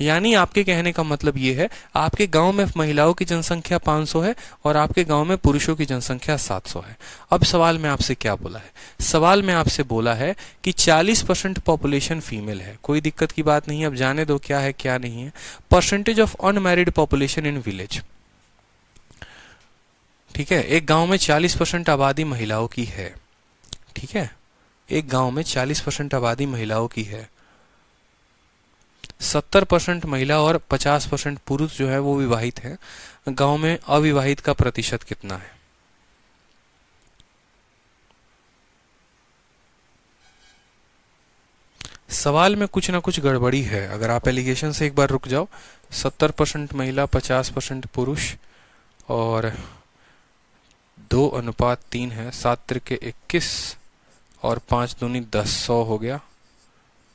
यानी आपके कहने का मतलब ये है, आपके गांव में महिलाओं की जनसंख्या 500 है और आपके गांव में पुरुषों की जनसंख्या 700 है। अब सवाल में आपसे क्या बोला है, सवाल में आपसे बोला है कि 40% पॉपुलेशन फीमेल है। कोई दिक्कत की बात नहीं, अब जाने दो क्या है क्या नहीं है। Percentage of unmarried population in village, ठीक है, एक गांव में 40% आबादी महिलाओं की है, ठीक है, एक गांव में 40% आबादी महिलाओं की है, 70% महिला और 50% पुरुष जो है वो विवाहित है। गांव में अविवाहित का प्रतिशत कितना है? सवाल में कुछ ना कुछ गड़बड़ी है। अगर आप एलिगेशन से एक बार रुक जाओ, 70% महिला 50% पुरुष और 2:3 है, 7 त्रिके 21 और 5 दूनी 10, 100 हो गया,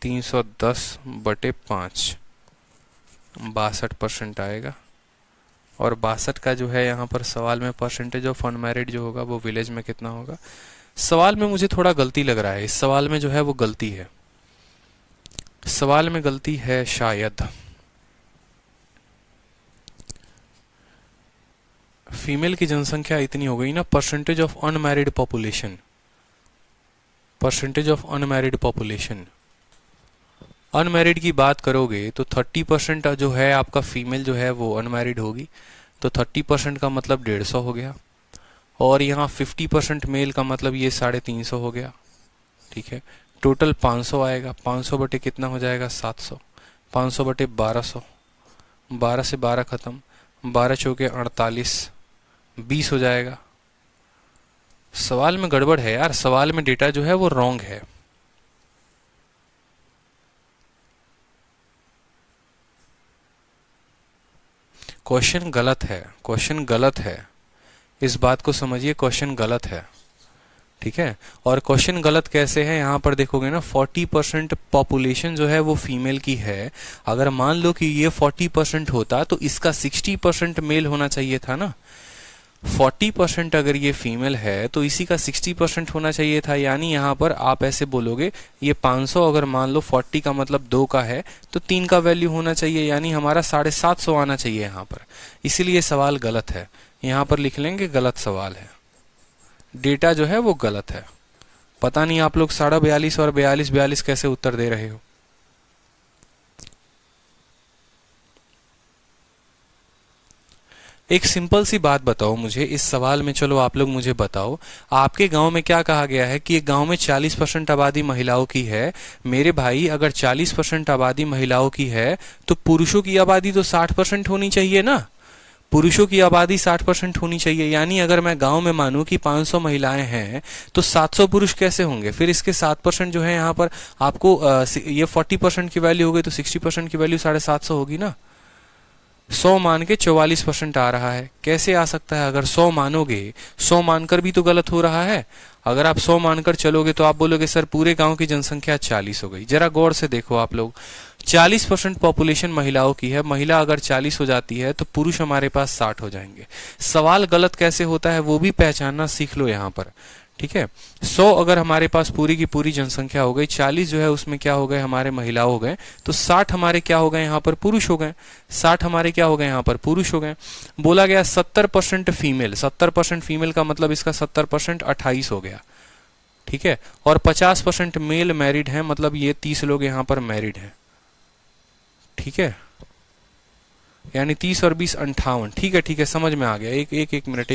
310/5, 62% आएगा। और 62 का जो है यहाँ पर सवाल में परसेंटेज ऑफ अनमैरिड जो होगा वो विलेज में कितना होगा? सवाल में मुझे थोड़ा गलती लग रहा है, इस सवाल में जो है वो गलती है, सवाल में गलती है शायद। फीमेल की जनसंख्या इतनी हो गई ना, percentage of unmarried population, percentage of unmarried population, unmarried की बात करोगे तो 30% जो है आपका फीमेल जो है वो अनमैरिड होगी, तो 30% का मतलब 150 हो गया, और यहाँ 50% मेल का मतलब ये 350 हो गया, ठीक है। टोटल 500 आएगा, 500 बटे कितना हो जाएगा? 700, 500 बटे 1200, 12 से 12 खत्म, 12 चौके 48, 20 हो जाएगा। सवाल में गड़बड़ है यार, सवाल में डेटा जो है वो रॉन्ग है। क्वेश्चन गलत है, क्वेश्चन गलत है, इस बात को समझिए, क्वेश्चन गलत है, ठीक है। और क्वेश्चन गलत कैसे है, यहाँ पर देखोगे ना 40% पॉपुलेशन जो है वो फीमेल की है। अगर मान लो कि ये 40% होता तो इसका 60% मेल होना चाहिए था ना। 40% अगर ये फीमेल है तो इसी का 60% होना चाहिए था। यानी यहाँ पर आप ऐसे बोलोगे, ये 500 अगर मान लो 40 का मतलब 2 का है तो 3 का वैल्यू होना चाहिए, यानी हमारा 750 आना चाहिए यहाँ पर। इसीलिए सवाल गलत है, यहाँ पर लिख लेंगे गलत सवाल है, डेटा जो है वो गलत है। पता नहीं आप लोग 42.5 और 42 कैसे उत्तर दे रहे हो। एक सिंपल सी बात बताओ मुझे इस सवाल में, चलो आप लोग मुझे बताओ, आपके गांव में क्या कहा गया है कि एक गांव में 40% आबादी महिलाओं की है। मेरे भाई अगर 40% आबादी महिलाओं की है तो पुरुषों की आबादी तो 60% होनी चाहिए ना, पुरुषों की आबादी 60% होनी चाहिए। यानी अगर मैं गांव में मानूं कि 500 महिलाएं हैं तो 700 पुरुष कैसे होंगे? फिर इसके 7% जो है यहाँ पर आपको ये 40% की वैल्यू हो गई तो 60% की वैल्यू 750 होगी ना। 100 मान के 44% आ रहा है, कैसे आ सकता है? अगर 100 मानोगे, 100 मानकर भी तो गलत हो रहा है। अगर आप 100 मानकर चलोगे तो आप बोलोगे सर पूरे गांव की जनसंख्या 40 हो गई। जरा गौर से देखो आप लोग, 40% पॉपुलेशन महिलाओं की है, महिला अगर 40 हो जाती है तो पुरुष हमारे पास 60 हो जाएंगे। सवाल गलत कैसे होता है वो भी पहचानना सीख लो यहाँ पर, ठीक है। 100 अगर हमारे पास पूरी की पूरी जनसंख्या हो गई, 40 जो है उसमें क्या हो गए हमारे महिला हो गए, तो 60 हमारे क्या हो गए यहाँ पर? पुरुष हो गए। 60 हमारे क्या हो गए यहाँ पर? पुरुष हो गए। बोला गया 70% फीमेल, 70% फीमेल का मतलब इसका 70% 28 हो गया, ठीक है। और 50% मेल मैरिड है, मतलब ये 30 लोग यहाँ पर मैरिड हैं, ठीक है। यानी 30 और 20 58, ठीक है, ठीक है, समझ में आ गया। एक मिनट,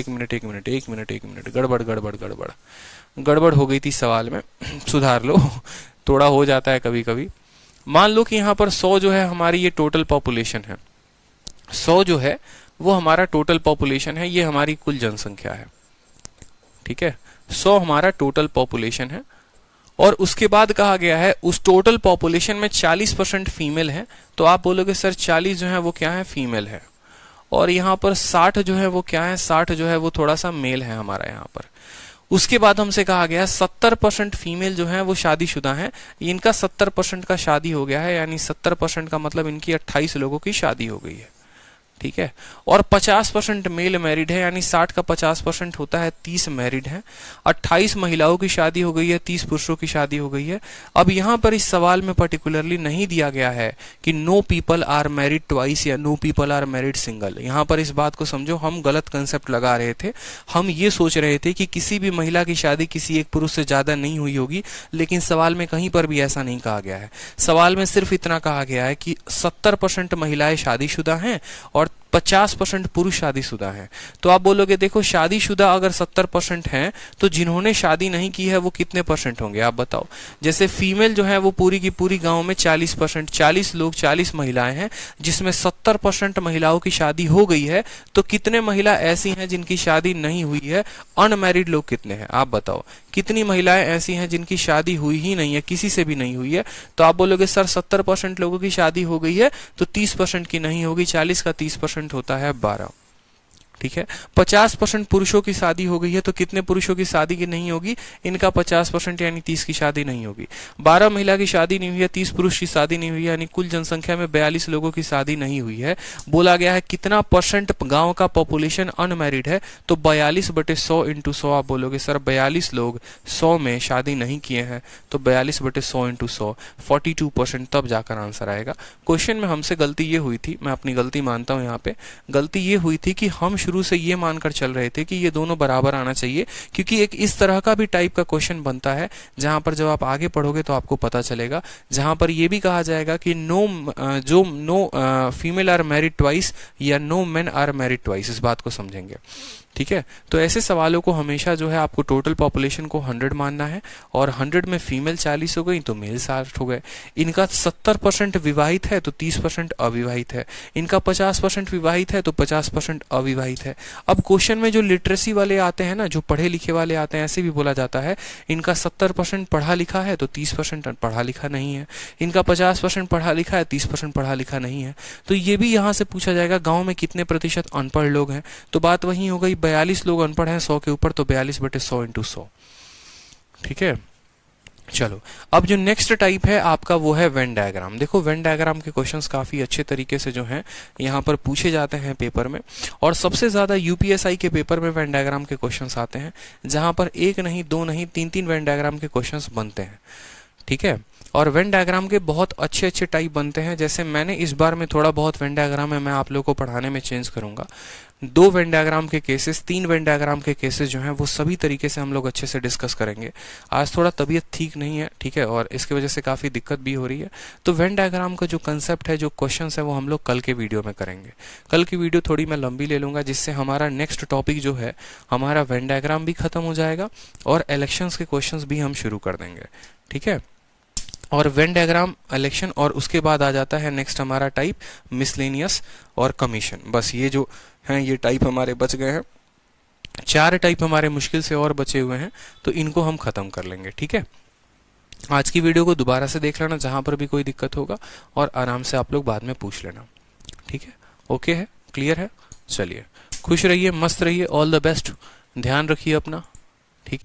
गड़बड़ हो गई थी सवाल में, सुधार लो, थोड़ा हो जाता है कभी कभी। मान लो कि यहाँ पर 100 जो है हमारी ये टोटल पॉपुलेशन है, 100 जो है वो हमारा टोटल पॉपुलेशन है, ये हमारी कुल जनसंख्या है, ठीक है। 100 हमारा टोटल पॉपुलेशन है और उसके बाद कहा गया है उस टोटल पॉपुलेशन में 40% फीमेल है, तो आप बोलोगे सर 40 जो है वो क्या है? फीमेल है। और यहाँ पर 60 जो है वो क्या है, 60 जो है वो थोड़ा सा मेल है हमारा यहाँ पर। उसके बाद हमसे कहा गया 70% फीमेल जो है वो शादीशुदा हैं, इनका 70% का शादी हो गया है, यानी 70% का मतलब इनकी 28 लोगों की शादी हो गई है, ठीक है। और 50% मेल मैरिड है, यानी 60 का 50% होता है 30 मैरिड है। 28 महिलाओं की शादी हो गई है, 30 पुरुषों की शादी हो गई है। अब यहाँ पर इस सवाल में पर्टिकुलरली नहीं दिया गया है कि no people are married twice या no people are married single. यहाँ पर इस बात को समझो, हम गलत कंसेप्ट लगा रहे थे। हम ये सोच रहे थे कि किसी भी महिला की शादी किसी एक पुरुष से ज्यादा नहीं हुई होगी, लेकिन सवाल में कहीं पर भी ऐसा नहीं कहा गया है। सवाल में सिर्फ इतना कहा गया है कि 70% महिलाएं शादीशुदा हैं और 50% पुरुष शादीशुदा हैं। तो आप बोलोगे देखो शादीशुदा अगर 70% हैं तो जिन्होंने शादी नहीं की है वो कितने परसेंट होंगे, आप बताओ। जैसे फीमेल जो है वो पूरी की पूरी गांव में 40%, 40 लोग 40 महिलाएं हैं, जिसमें 70% महिलाओं की शादी हो गई है। तो कितने महिला ऐसी हैं जिनकी शादी नहीं हुई है, अनमैरिड लोग कितने हैं, आप बताओ। कितनी महिलाएं ऐसी हैं जिनकी शादी हुई ही नहीं है, किसी से भी नहीं हुई है। तो आप बोलोगे सर 70% लोगों की शादी हो गई है तो 30% की नहीं होगी, 40 का 30% होता है 12, ठीक है। 50% पुरुषों की शादी हो गई है तो कितने पुरुषों की शादी की नहीं होगी, इनका 50% यानी 30 की शादी नहीं होगी। 12 महिला की शादी नहीं हुई है, 30 पुरुष की शादी नहीं हुई है, यानी कुल जनसंख्या में 42 लोगों की शादी नहीं हुई है। बोला गया है कितना परसेंट गांव का पॉपुलेशन अनमैरिड है, तो 42/100 इंटू 100। आप बोलोगे सर 42 लोग 100 में शादी नहीं किए हैं, तो 42/100 इंटू 100 42%, तब जाकर आंसर आएगा। क्वेश्चन में हमसे गलती ये हुई थी, मैं अपनी गलती मानता हूं, यहाँ पे गलती ये हुई थी कि हम शुरू से ये मानकर चल रहे थे कि ये दोनों बराबर आना चाहिए, क्योंकि एक इस तरह का भी टाइप का क्वेश्चन बनता है जहां पर जब आप आगे पढ़ोगे तो आपको पता चलेगा, जहां पर ये भी कहा जाएगा कि no female are married twice या no men are married twice, इस बात को समझेंगे, ठीक है। तो ऐसे सवालों को हमेशा जो है आपको टोटल पॉपुलेशन को 100 मानना है, और 100 में फीमेल 40 हो गई तो मेल 60 हो गए। इनका 70% विवाहित है तो 30% अविवाहित है, इनका 50% विवाहित है तो 50% अविवाहित है। अब क्वेश्चन में जो लिटरेसी वाले आते हैं ना, जो पढ़े लिखे वाले आते हैं, ऐसे भी बोला जाता है इनका 70% पढ़ा लिखा है तो 30% पढ़ा लिखा नहीं है, इनका 50% पढ़ा लिखा है 30% पढ़ा लिखा नहीं है। तो ये भी यहाँ से पूछा जाएगा गाँव में कितने प्रतिशत अनपढ़ लोग हैं, तो बात वही हो गई 42 लोग अनपढ़ हैं 100 के ऊपर, तो 42/100 इंटू 100, ठीक है। चलो, अब जो नेक्स्ट टाइप है आपका वो है वेन डायग्राम। देखो वेन डायग्राम के क्वेश्चंस काफी अच्छे तरीके से जो हैं यहाँ पर पूछे जाते हैं पेपर में, और सबसे ज्यादा यूपीएसआई के पेपर में वेन डायग्राम के क्वेश्चंस आते हैं, जहां पर एक नहीं, दो नहीं, तीन वेन डायग्राम के क्वेश्चंस बनते हैं, ठीक है। और वेन डायग्राम के बहुत अच्छे अच्छे टाइप बनते हैं। जैसे मैंने इस बार में थोड़ा बहुत वेन डायग्राम है मैं आप लोगों को पढ़ाने में चेंज करूंगा। 2 वेन डायग्राम के केसेस, 3 वेन डायग्राम के केसेस जो हैं वो सभी तरीके से हम लोग अच्छे से डिस्कस करेंगे। आज थोड़ा तबीयत ठीक नहीं है, ठीक है, और इसकी वजह से काफ़ी दिक्कत भी हो रही है। तो वेन डायग्राम का जो कंसेप्ट है, जो क्वेश्चन है, वो हम लोग कल के वीडियो में करेंगे। कल की वीडियो थोड़ी मैं लंबी ले लूँगा, जिससे हमारा नेक्स्ट टॉपिक जो है हमारा वेन डायग्राम भी खत्म हो जाएगा और इलेक्शंस के क्वेश्चंस भी हम शुरू कर देंगे, ठीक है। और वेन डायग्राम, इलेक्शन, और उसके बाद आ जाता है नेक्स्ट हमारा टाइप मिसलेनियस और कमीशन। बस ये जो हैं ये टाइप हमारे बच गए हैं। 4 टाइप हमारे मुश्किल से और बचे हुए हैं, तो इनको हम खत्म कर लेंगे, ठीक है। आज की वीडियो को दोबारा से देख लेना जहां पर भी कोई दिक्कत होगा, और आराम से आप लोग बाद में पूछ लेना, ठीक है। ओके है, क्लियर है। चलिए, खुश रहिए, मस्त रहिए, ऑल द बेस्ट, ध्यान रखिए अपना, ठीक।